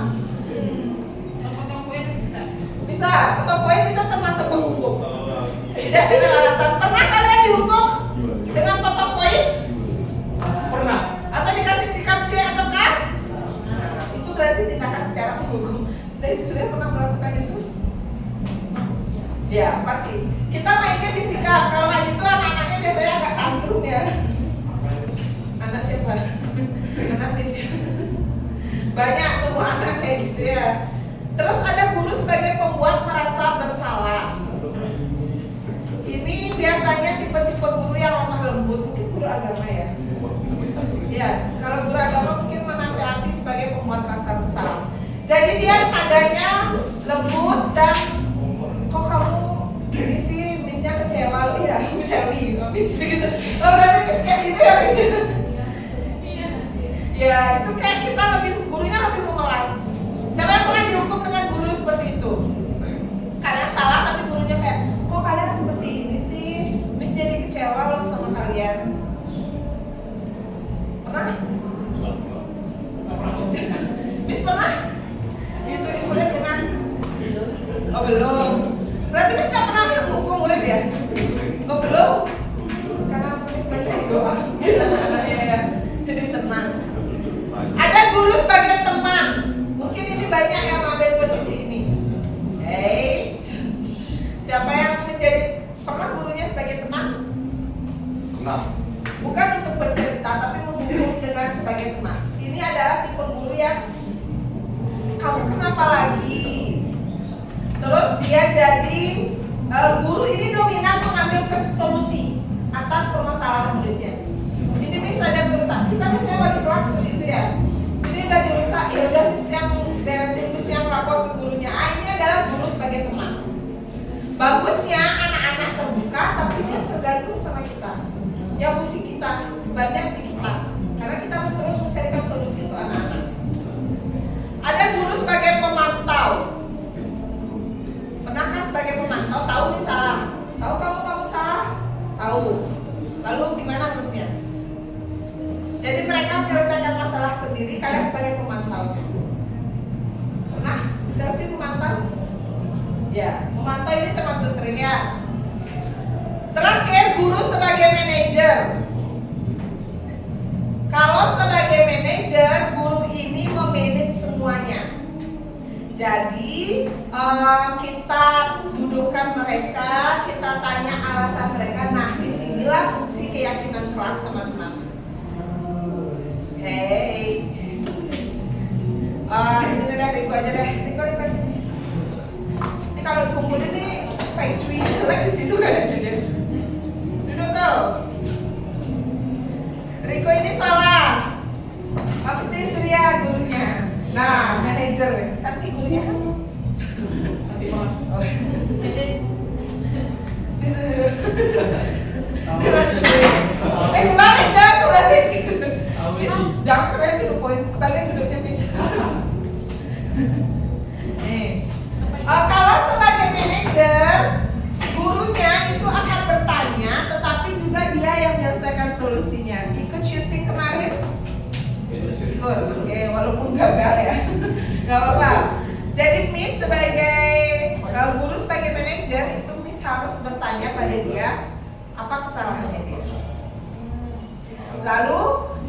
Potong kue masih bisa. Bisa, potong poin itu termasuk penghukum. Tidak dengan alasan. Pernah kalian dihukum dengan potong poin? Pernah. Atau dikasih sikap C atau K? Itu berarti tindakan secara penghukum. Saya sudah pernah melakukan itu? Ya, pasti. Kita mainnya di sikap. Kalau kayak gitu anak-anaknya biasanya biasanya agak tantrum ya. Anak siapa? Anak Miss. Banyak semua anak kayak gitu ya. Terus ada guru sebagai pembuat merasa bersalah. Ini biasanya tipe-tipe guru yang lemah lembut, mungkin guru agama ya. Ya, kalau guru agama mungkin menasihati sebagai pembuat rasa bersalah. Jadi dia nadanya lembut dan kok kamu ini sih Missnya kecewa loh ya, Miss Shelly, Miss gitu. Oh berarti Miss kayak gitu ya Miss. Ya itu kayak kita gurunya lebih memelas. Siapa yang pernah dihukum dengan guru seperti itu? Kalian salah tapi gurunya kayak kok kalian seperti ini sih, Miss jadi kecewa loh sama kalian. Pernah? Miss pernah? Gitu murid dengan oh belum. Berarti Miss nggak pernah hukum murid ya? Oh belum? Karena Miss baca doa. Iya, jadi tenang. Ada guru sebagai teman. Mungkin ini banyak yang mengambil posisi ini. Hey, siapa yang menjadi pernah gurunya sebagai teman? Pernah. Bukan untuk bercerita, tapi menghukum dengan sebagai teman. Ini adalah tipe guru yang kamu kenapa lagi? Terus dia jadi guru ini dominan mengambil solusi atas permasalahan muridnya. Ini misalnya ada kerusakan, kita misalnya wali kelas seperti itu ya. Ini udah dirusak, ya udah Miss yang beresin, Miss yang lapor ke gurunya. Ini adalah guru sebagai teman. Bagusnya anak-anak terbuka, tapi dia tergantung sama kita. Yang mesti kita, bebannya di kita. Karena kita harus terus mencarikan solusi untuk anak-anak. Ada guru sebagai pemantau. Pernahkah sebagai pemantau tahu nih salah? Tahu kamu salah? Tahu. Lalu gimana harusnya? Jadi mereka menyelesaikan masalah sendiri, kalian sebagai pemantau. Pernah? Selfie pemantau? Ya, pemantau ini termasuk sering ya. Terakhir, guru sebagai manajer. Kalau sebagai manajer, guru ini memanage semuanya. Jadi kita dudukkan mereka, kita tanya alasan mereka. Nah, disinilah fungsi keyakinan kelas teman-teman. Hey, sini deh, Riko aja deh. Riko sini. Ini kalau dikumpulin nih feng shui jelek di situ kayaknya. Duduk tuh. Riko ini salah. Habis ini Surya gurunya. Nah, manajer. Cantik gurunya kan? Oh. Sini dulu. Kebalik dah, kebalik. Jangan keren dulu poin. Kebalik duduknya bisa. Nih. Kalau sebagai manajer, gurunya itu akan bertanya, tetapi juga dia yang menyelesaikan solusinya. Ikut syuting kemarin? Ikut, oke, walaupun gagal ya. Gak apa-apa. Jadi Miss sebagai guru sebagai manajer itu Miss harus bertanya pada dia apa kesalahannya dia. Lalu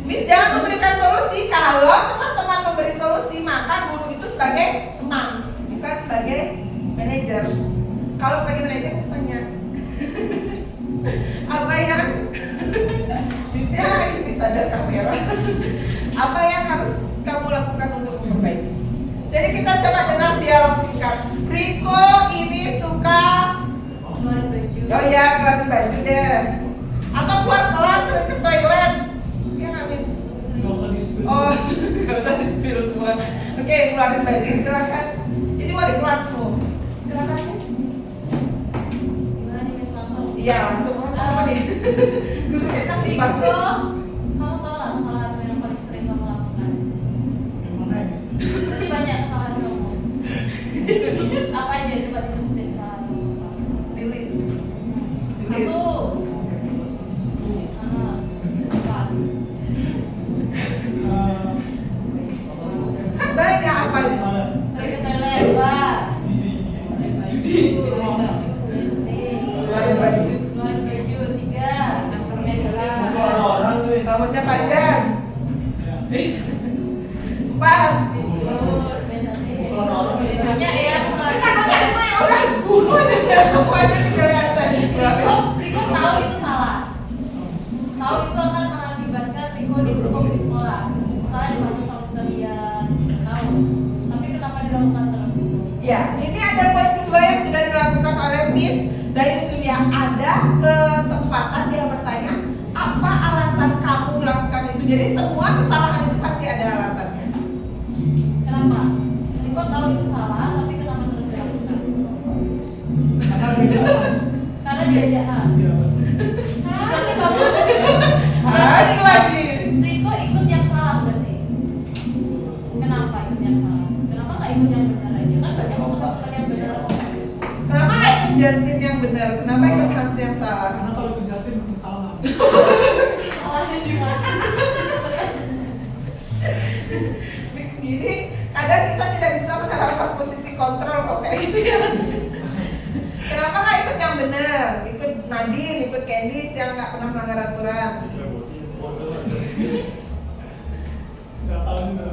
Miss jangan memberikan solusi. Kalau teman-teman memberi solusi, maka guru itu sebagai teman, bukan sebagai manajer. Kalau sebagai manajer Miss tanya apa yang bisa ini sadar kamera. Apa yang harus kamu lakukan untuk memperbaiki? Jadi kita coba dengar dialog singkat. Riko ini suka Keluarin baju. oh ya keluarin baju deh. Atau keluar kelas ke toilet. Ya nggak Miss? Nggak usah di-spill. Oh, nggak usah di-spill semua. Oke, keluarin baju silakan. Ini wali kelasmu. Silakan Miss. Gimana nih Miss langsung? Iya langsung apa nih? Gurunya cantik Riko, banget. kamu tahu nggak kesalahan yang paling sering kamu lakukan? Gimana ya, Miss? Berarti banyak kesalahan kamu. Apa aja coba disebutin kesalahan kamu? Di list. Satu. Empat. Kan banyak apa? Sering ke toilet. Dua. Keluarin baju. Keluarin baju. Tiga. Kantor megang. Rambutnya panjang. 4. Banyak ya kesalahan ada kesempatan dia bertanya apa alasan kamu melakukan itu. Jadi semua kesalahan itu pasti ada alasannya. Kenapa? Riko tahu itu salah, tapi kenapa terus dilakukan? Karena dia harus. Karena dia jahat. Iya. Berarti kamu Balik lagi. Riko ikut yang salah berarti. Kenapa ikut yang salah? Kenapa nggak ikut yang benar aja? Kan banyak teman-teman yang benar. Kenapa nggak ikut Justin yang benar? Kenapa ikut Hans yang salah? Karena kalau ikut Justin mungkin salah. Salahnya di mana? Gini, kadang kita tidak bisa menerapkan posisi kontrol kalau kayak gitu ya. Kenapa nggak ikut yang benar? Ikut Nadine, ikut Candice yang nggak pernah melanggar aturan. Nggak tahu juga.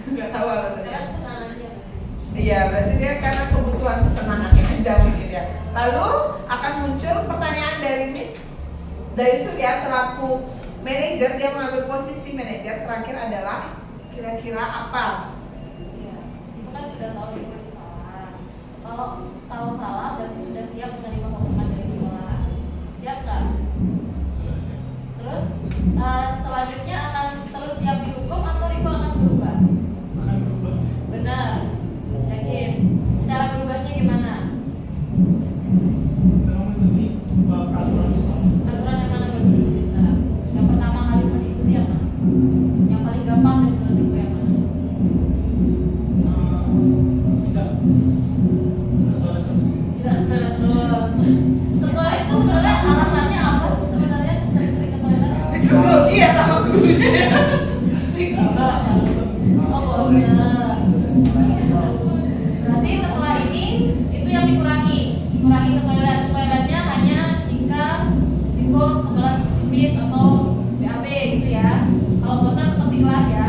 Nggak tahu Karena alasannya. kesenangan aja. Iya, berarti dia karena kebutuhan kesenangannya aja mungkin ya. Lalu akan muncul pertanyaan dari Miss Daisu ya, selaku manajer, dia mengambil posisi manajer. Terakhir adalah kira-kira apa? Iya, itu kan sudah tahu Riko itu salah. Kalau tahu salah berarti sudah siap menerima hukuman dari sekolah. Siap nggak? Sudah siap. Terus selanjutnya akan terus siap dihukum atau Riko akan berubah? Akan berubah. Benar. Yakin? Cara berubahnya gimana? Dengan mengikuti peraturan sekolah. Aturan yang mana dulu di sekarang? Yang pertama kali mengikuti yang mana? Yang paling gampang dan menurut Riko yang mana? Tidak. Ketua terus. Tidak terus. Ketua itu sebenarnya alasannya apa sih sebenarnya sering-sering ke toilet? Grogi ya sama gurunya. Karena alasan. Oh, bosan. Berarti setelah ini itu yang dikurangi. Kurangi ke toilet. Toiletnya hanya jika Riko kebetulan bis atau BAB gitu ya. Kalau bosan tetap di kelas ya.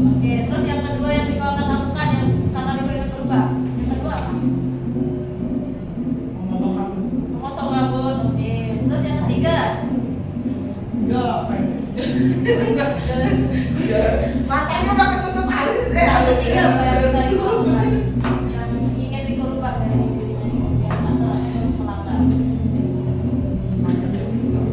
Oke, terus yang kedua yang Riko akan lakukan yang karena Riko ingin berubah. Yang kedua apa? Memotong rambut. Memotong rambut. Oke. Terus yang ketiga? Enggak, pendek. Matanya udah ketutup halus deh, Yang halus ketiga apa yang bisa Riko lakukan? Yang ingin Riko rubah dari dirinya Riko biar nggak terus melanggar.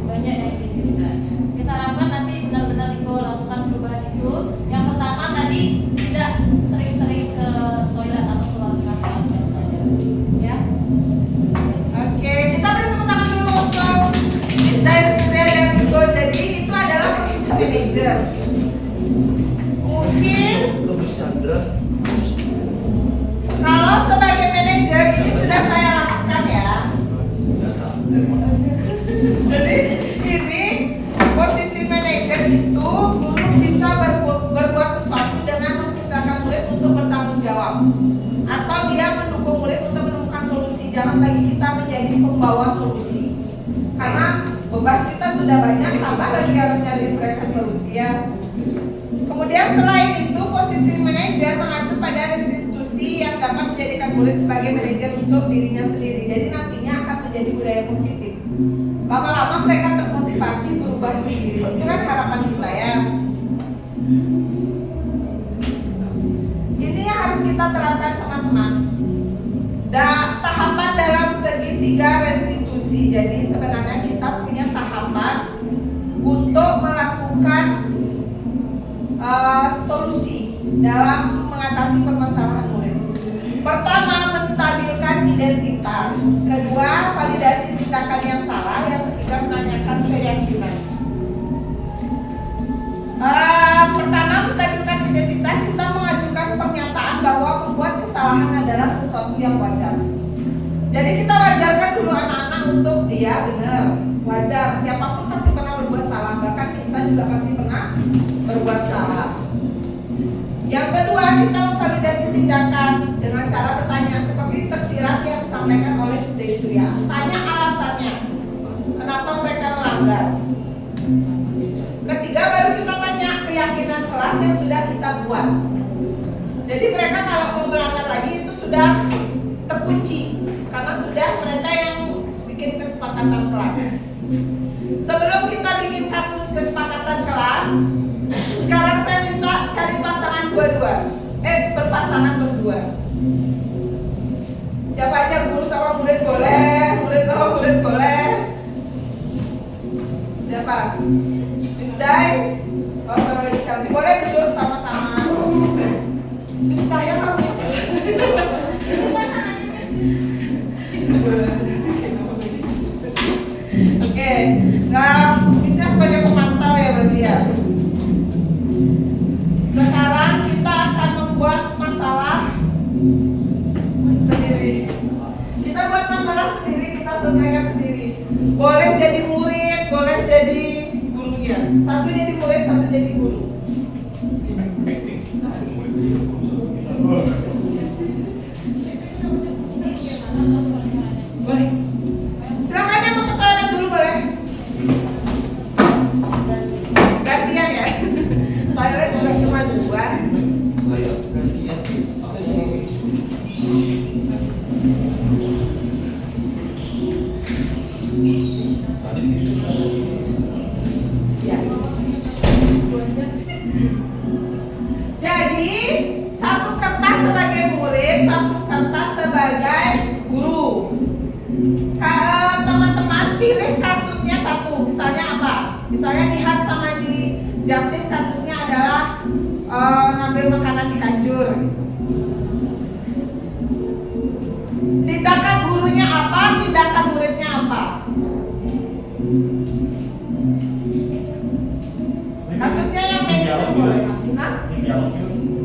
Banyak yang ingin dirubah. Kita harapkan nanti benar-benar Riko lakukan perubahan itu. Yang pertama tadi tidak sering-sering ke toilet atau keluar kelas saat jam belajar. Ya. Oke, kita beri tepuk tangan dulu untuk Miss Daisu dan Riko. Jadi itu adalah posisi manajer. Mungkin kalau sebagai manajer ini sudah saya lakukan ya. Jadi ini posisi manajer itu guru bisa berbuat sesuatu dengan mempersilahkan murid untuk bertanggung jawab, atau dia mendukung murid untuk menemukan solusi. Jangan bagi kita menjadi pembawa solusi, karena beban kita sudah banyak, tambah lagi harus nyariin mereka solusi ya. Kemudian selain itu posisi manajer mengacu pada restitusi yang dapat menjadikan murid sebagai manajer untuk dirinya sendiri. Jadi nantinya akan menjadi budaya positif. Lama-lama mereka termotivasi berubah sendiri. Itu kan harapan kita ya. Ini yang harus kita terapkan teman-teman. Tahapan dalam segitiga restitusi. Jadi sebenarnya kita punya tahapan untuk melakukan solusi dalam mengatasi permasalahan murid. Pertama, menstabilkan identitas. Kedua, validasi tindakan yang salah. Yang ketiga, menanyakan keyakinan. Pertama, menstabilkan identitas. Kita mengajukan pernyataan bahwa membuat kesalahan adalah sesuatu yang wajar. Jadi kita wajarkan dulu anak-anak untuk iya benar, wajar. Siapapun pasti pernah berbuat salah. Bahkan kita juga pasti pernah berbuat salah. Yang kedua, kita memvalidasi tindakan dengan cara bertanya seperti tersirat yang disampaikan oleh Daisu ya. Tanya alasannya, kenapa mereka melanggar. Ketiga, baru kita tanya keyakinan kelas yang sudah kita buat. Jadi mereka kalau mau melanggar lagi itu sudah terkunci karena sudah mereka yang bikin kesepakatan kelas. Sebelum kita bikin kasus kesepakatan kelas, sekarang saya minta cari pasangan berpasangan berdua. Siapa aja, guru sama murid boleh, murid sama murid boleh. Siapa? Miss Dai? Oh, sama Miss Selvi. Boleh duduk sama-sama. Miss Dai yang kamu Oke, nah, Missnya sebagai pemantau ya berarti ya. Sekarang kita akan membuat masalah sendiri. Kita buat masalah sendiri, kita selesaikan sendiri. Boleh jadi murid, boleh jadi gurunya. Satu jadi murid, satu jadi guru. Boleh. Silakan yang mau ke toilet dulu boleh. Gantian ya. Toilet juga cuma 2. Saya Ya. Jadi satu kertas sebagai murid, satu kertas sebagai guru. Teman-teman pilih kasusnya satu. Misalnya apa? Misalnya Nihat sama di Justin kasusnya adalah ngambil makanan di kanjur. Tindakan gurunya apa? Tindakan muridnya apa? Kasusnya yang mainstream boleh. Hah?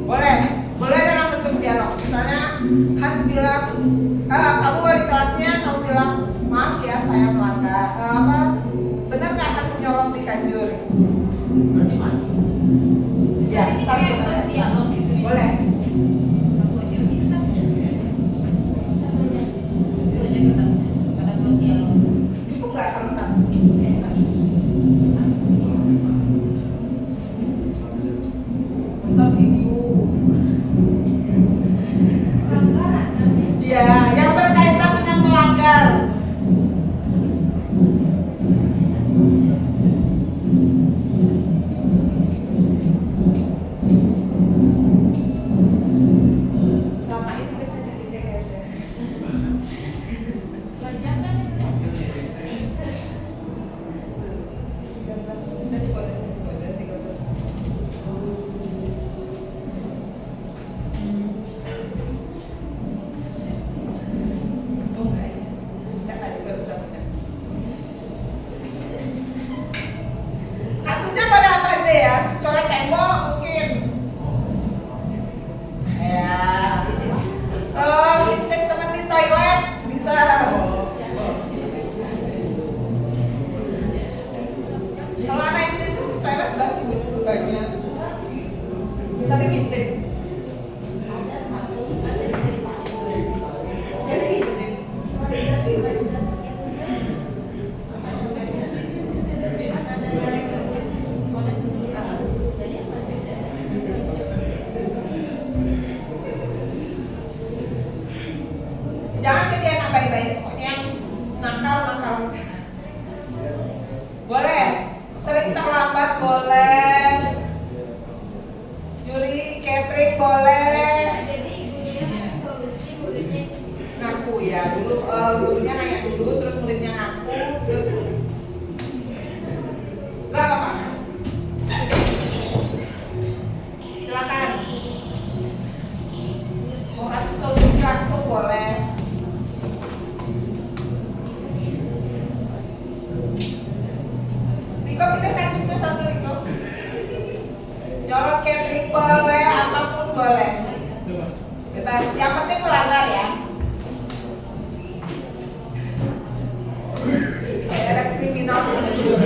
Boleh. Boleh dalam bentuk dialog. Misalnya Hans bilang, kamu wali kelasnya, kamu bilang, maaf ya saya melanggar. Benar nggak Hans nyolong di kanjur? Berarti maju. Ya, Jadi ntar kayak kita lihat. dialog gitu. Boleh. Satu aja kertas. Itu aja kertasnya. Karena buat dialog. Cukup nggak kalau satu? Nonton video. Ya, yang berkaitan dengan melanggar. Lama ini bisa dikit ya guys ya. Jadi boleh 13. Oh enggak ya. Enggak tadi barusan enggak. Kasusnya pada apa aja ya? Coret tembok mungkin. Ya. Ngintip teman di toilet bisa. Kalau anak SD itu ke toilet bagus banyak. Bisa ngintip. Jadi ngintip. Jangan jadi anak baik-baik, pokoknya yang nakal. Boleh, sering terlambat boleh, nyuri catering boleh, ngaku ya dulu gurunya nanya dulu, terus muridnya ngaku, terus nggak apa-apa. Silakan, mau kasih solusi langsung boleh. Riko pilih kasusnya satu Riko. Nyolong catering boleh, apapun boleh. Bebas. Bebas, yang penting melanggar ya. Kayak ada kriminal gitu.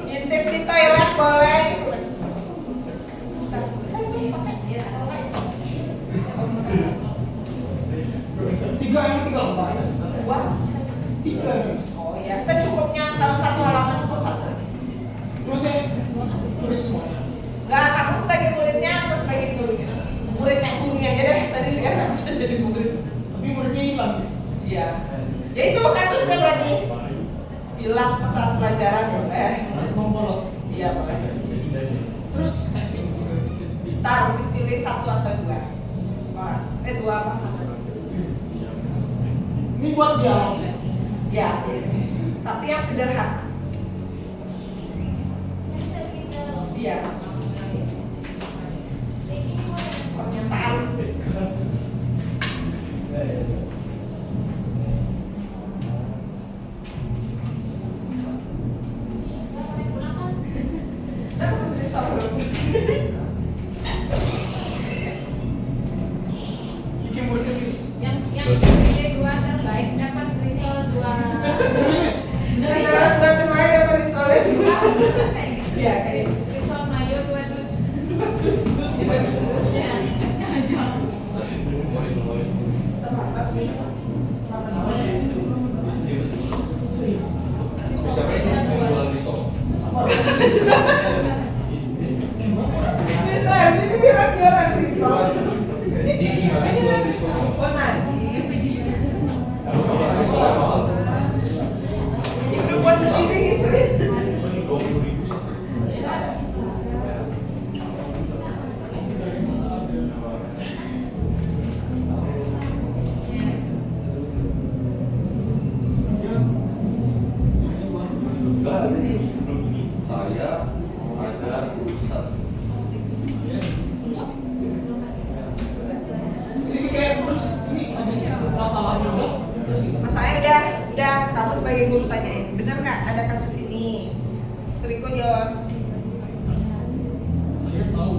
Ngintip di toilet boleh. Bisa tuh pakai. Tiga ini 3 Dua. 3 nih. Oh ya, secukupnya kalau satu halaman cukup satu. Terus saya tulis semuanya. Enggak, kamu sebagai muridnya atau sebagai gurunya? Gurunya aja deh. Tadi Fian nggak bisa jadi murid. Tapi muridnya hilang guys. Iya. Ya itu kasusnya berarti hilang saat pelajaran boleh. Membolos. Iya boleh. Terus Taruh pilih satu atau dua. Dua pasangan. Ini buat dialog. Ya, tapi yang sederhana. Iya. Pernyataan. Yang nilai 2 terbaik dapat risol 2. Buat terbaik apa risolnya dua? Iya, kayak gitu. Risol mayo 2 dus. Terlambat sih. Bisa kayaknya jualan risol. Bisa, ini bilang jualan risol. Jualan risol. Oh nanti. Udah buat segini gitu ya. 20.000 sih. Enggak, sebelum ini saya ada urusan. Sini kayak terus ini habis masalahnya udah. Terus gimana? Mas saya udah kamu sebagai guru tanyain, benar nggak ada kasus ini? Terus Riko jawab, Saya tahu.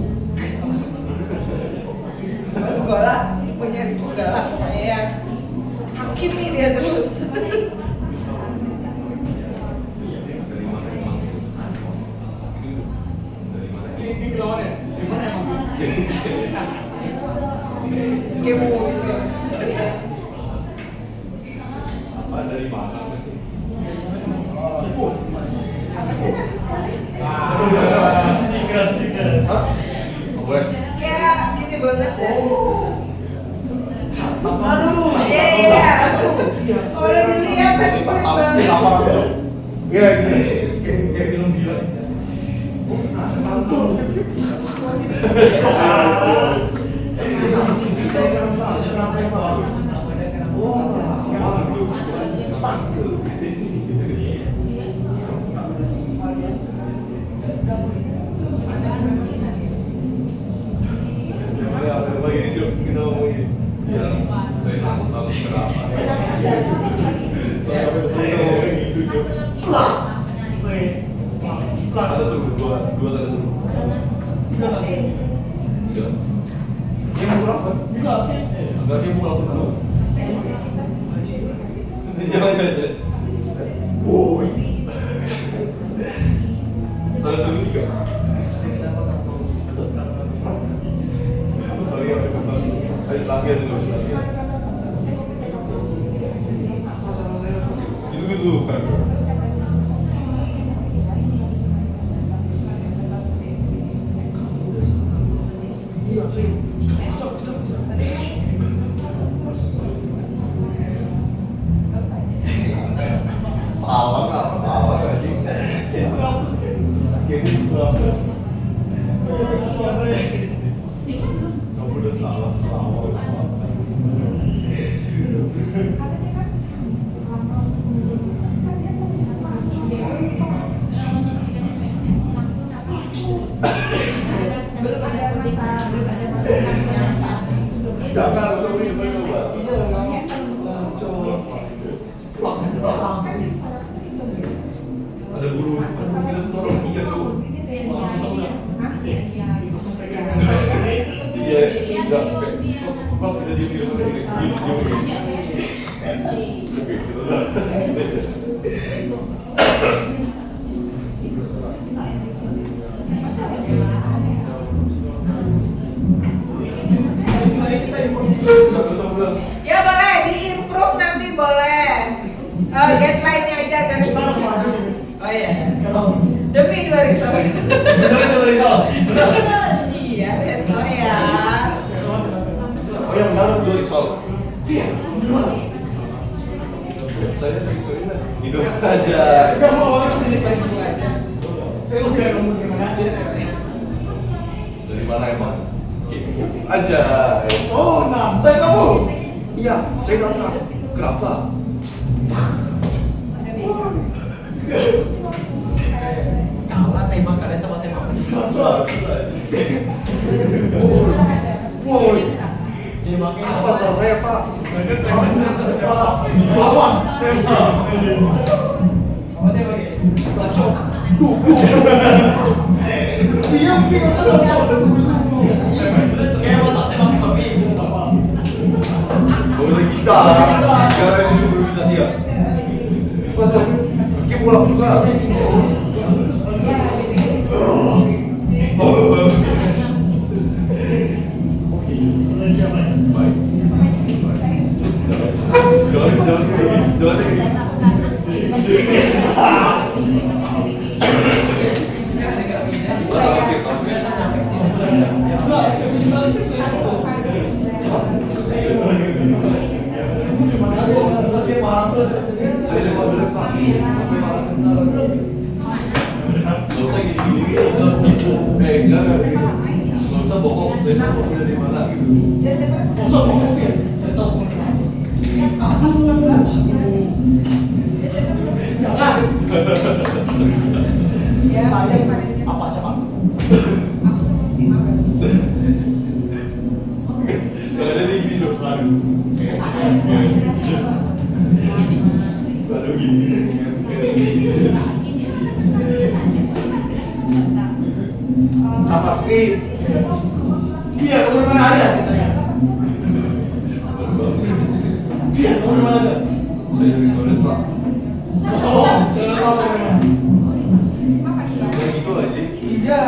enggak lah, tipenya Riko enggak lah, kayak yang hakim nih dia terus. Dari mana emang? Dari mana? Ini kelawan ya? Di mana emang? Kemo gitu. Apa dari mana? Apa sih kasus kali? Secret. Hah? Nggak boleh. Kayak gini banget ya. Aduh. Iya. Udah dilihat tadi Iya, gini. Kayak film gila. Nah, nonton. Kenapa emang? Oh, takut. Ada bagian jokes kita ngomongin. Ya, saya takut tahu kenapa. Saya ngomongin gitu jokes. Ada suruh dua tanda suruh. Tiga. Dia mau pulang kan? Enggak, dia mau pulang dulu. Jangan. Woi. Tanda suruh tiga. Ayo latihan dulu. Itu kan. Iya, sih. Stop. Salah nggak salah lagi. Itu hapus kan? Kayaknya itu hapus. Kamu udah salah. Belum ada masalah yang saat itu belum ada. Jangan langsung itu bahas. Iya, Kan di sana kan itu. ada guru bilang orang tiga cowok. Itu selesai. Iya, enggak. Bang, kita diem Oke, kita udah. Nggak usah bilang. Ya boleh diimprove nanti boleh. Deadline-nya aja garis Kita harus maju besar. sih, Miss. Oh iya. Kalau Demi 2 risol. beneran itu risol. Iya besok ya. Oh, yang mana dua risol? Iya, di mana? Saya lagi cobain lah. Gitu aja. Enggak mau orang sini Bagi gua aja. Saya mau kira kamu gimana? Dari mana emang? Aja. Oh, nambah kamu. Iya, saya datang. Kenapa? Kalah tema kalian sama tema aku. Woi, Jadi makanya apa salah saya Pak? salah. Lawan. Apa dia pakai? Bacot. Diam sih Kayak mau tak tema kami. boleh kita. Jangan ini improvisasi ya. Bacot. Kita pulang juga. Apa siapa? Apa sih? Iya, kamu di mana aja? Iya, kamu di mana aja? Saya dari toilet Pak. Kosong. Saya tahu dari mana. Yang itu aja. Iya.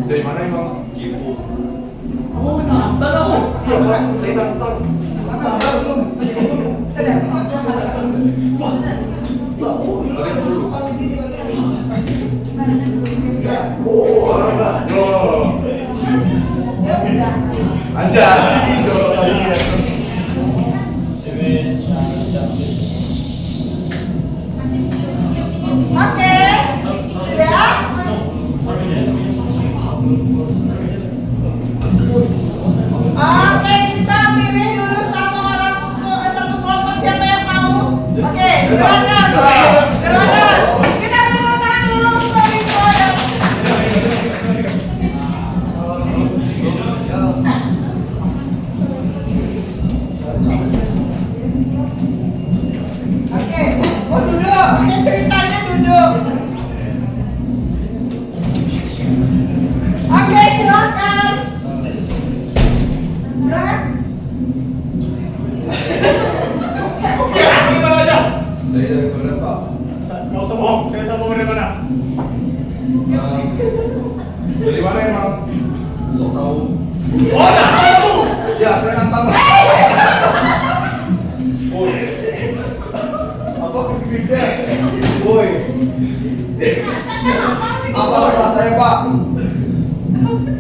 Dari mana emang? Kipu. Oh, nonton kamu. Iya Pak, saya nonton. Nonton belum? Kalian dulu. Oh, anak. Oh. Anjay. Oke, sudah. Oke, kita pilih dulu satu orang untuk satu kelompok siapa yang mau. Oke, silakan. Silakan. Kita pilih tangan dulu untuk Riko dan Oke, oh duduk. Ini ceritanya duduk. Oke, silakan. Silakan. Di mana aja? Saya dari toilet Pak. Nggak usah bohong. Saya tahu kamu dari mana. Dari mana emang? Sok tahu. Oh, nggak tahu. Ya, saya nantang. Woi. Apa kesiknya? Woi. Apa salah saya Pak?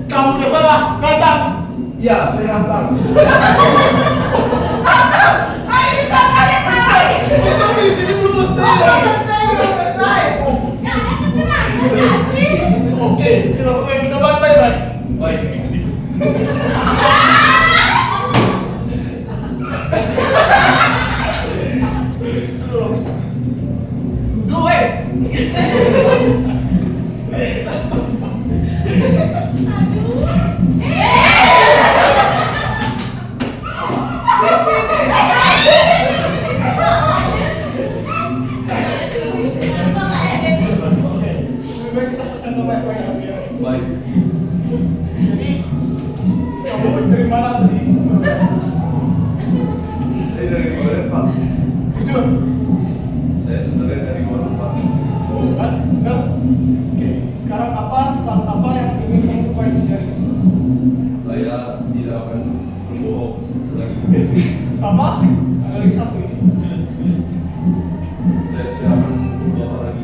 Kamu udah salah. Datang. Ya, saya nantang. Ayo kita cari salah nih. Tapi ini belum Belum selesai, belum selesai. Nggak ada ketenangan nggak sih? Oke, kita mulai kita baik-baik. Baik. Duduk, Lebih baik kita selesaikan baik-baik ya. Baik. Jadi, kamu dari mana tadi? Saya dari toilet Pak. Jujur. Saya sebenarnya dari warung Pak. Oh, kan? Benar. Oke, sekarang apa yang ingin kamu perbaiki dari itu? Saya tidak akan berbohong lagi. Sama? Ada lagi satu ini. Saya tidak akan berbohong lagi.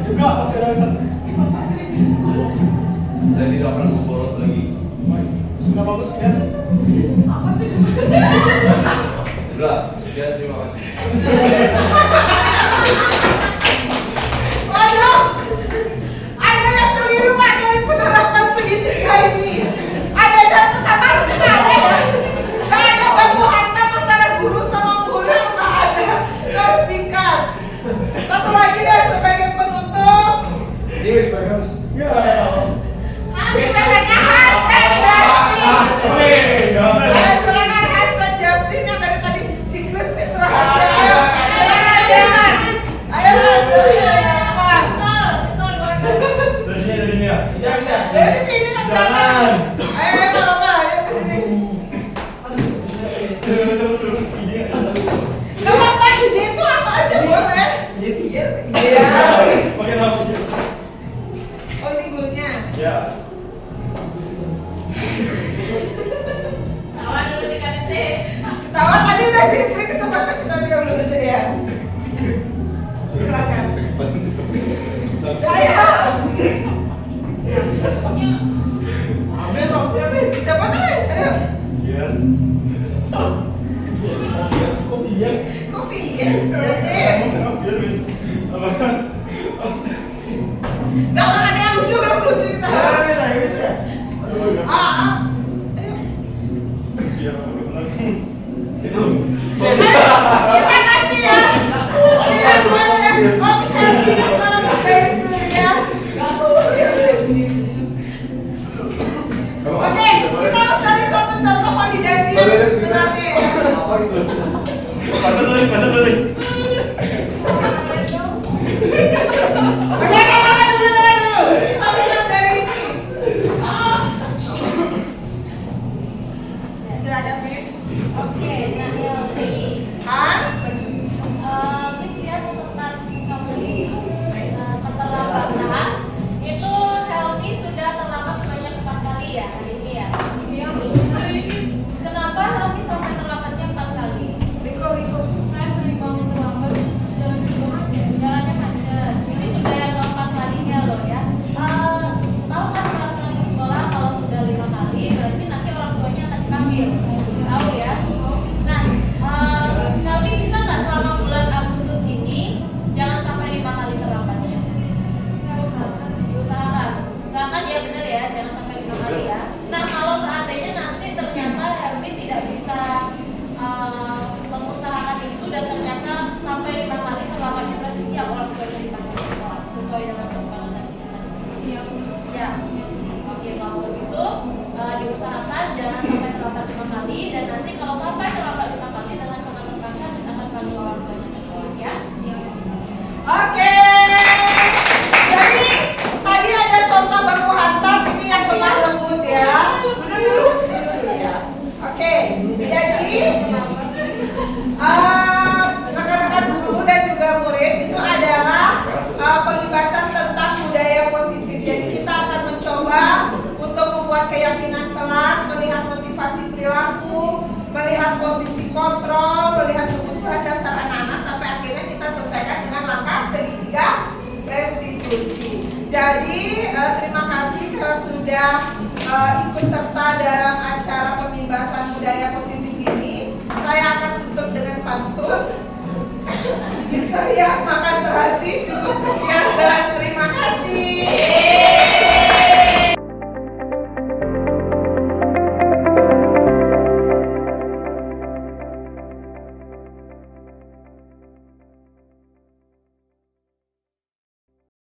Juga masih ada lagi satu. Saya tidak akan memboros lagi. Baik, sudah bagus ya. Apa sih? Sudah, sekian terima kasih. Waduh, ada yang keliru Pak dari penerapan segitiga ini. Ada yang pertama harusnya nggak ada ya. Nggak ada baku hantam Suruh ini ada. Gak apa-apa, ide itu apa aja boleh. Iya. Pakai nama dia. Oh ini gurunya. Ya. Tawa dulu dikasih. Ketawa tadi udah diberi kesempatan kita juga belum betul ya. Silakan. Ayo. Habis waktunya habis. Siapa nih? Ayo. Iya. Kopi ya. Kopi ya. Justin. Biar bis. Apa? Gak orang ada yang lucu belum lucu kita. Habis ya. Aduh. Ah. Ayo. Biar apa benar. Itu. Kita ganti ya. Iya, boleh. Oh, bisa sini sama Mas Dennis ya. Oke, kita harus cari satu contoh validasi yang sebenarnya ya. Apa itu? Pasal tuh. Oke, kita dulu. Kita lihat dari silakan Miss. Oke, nah Helmi, Hans. Miss lihat catatan kamu di keterlambatan. Itu Helmi sudah terlambat sebanyak 4 kali ya hari ini ya. Iya betul. Kenapa Helmi sampai terlambatnya 4 kali? Riko. Saya sering banget terlambat terus jalannya juga macet. Jalannya macet. Ini sudah yang keempat kalinya loh ya. Tahu kan peraturan di sekolah kalau sudah 5 kali berarti nanti orang tuanya akan dipanggil. Tahu ya? Nah, Helmi bisa nggak selama bulan Agustus ini jangan sampai 5 kali terlambatnya? Usahakan ya benar ya, jangan sampai 5 kali ya. Nah, kalau seandainya nanti ternyata Helmi tidak bisa mengusahakan itu dan ternyata sampai 5 kali terlambatnya, berarti siap orang tuanya dipanggil ke sekolah sesuai dengan kesepakatan kita. Siap. Ya. Oke, kalau begitu diusahakan jangan sampai terlambat 5 kali dan nanti kalau sampai terlambat 5 kali dengan sangat terpaksa bisa akan panggil orang tuanya ke sekolah ya. Oke. Jadi tadi ada contoh baku hantam ini yang lemah lembut ya. Duduk. Ya. Oke. Jadi rekan-rekan guru dan juga murid itu adalah pengibasan tentang budaya positif. Jadi kita akan mencoba untuk membuat keyakinan kelas, melihat motivasi perilaku, melihat posisi kontrol, melihat kebutuhan dasar anak-anak sampai akhirnya kita selesaikan dengan langkah segitiga restitusi. Jadi terima kasih karena sudah ikut serta dalam acara pembebasan budaya positif ini. Saya akan tutup dengan pantun. Mister ya makan terasi cukup sekian dan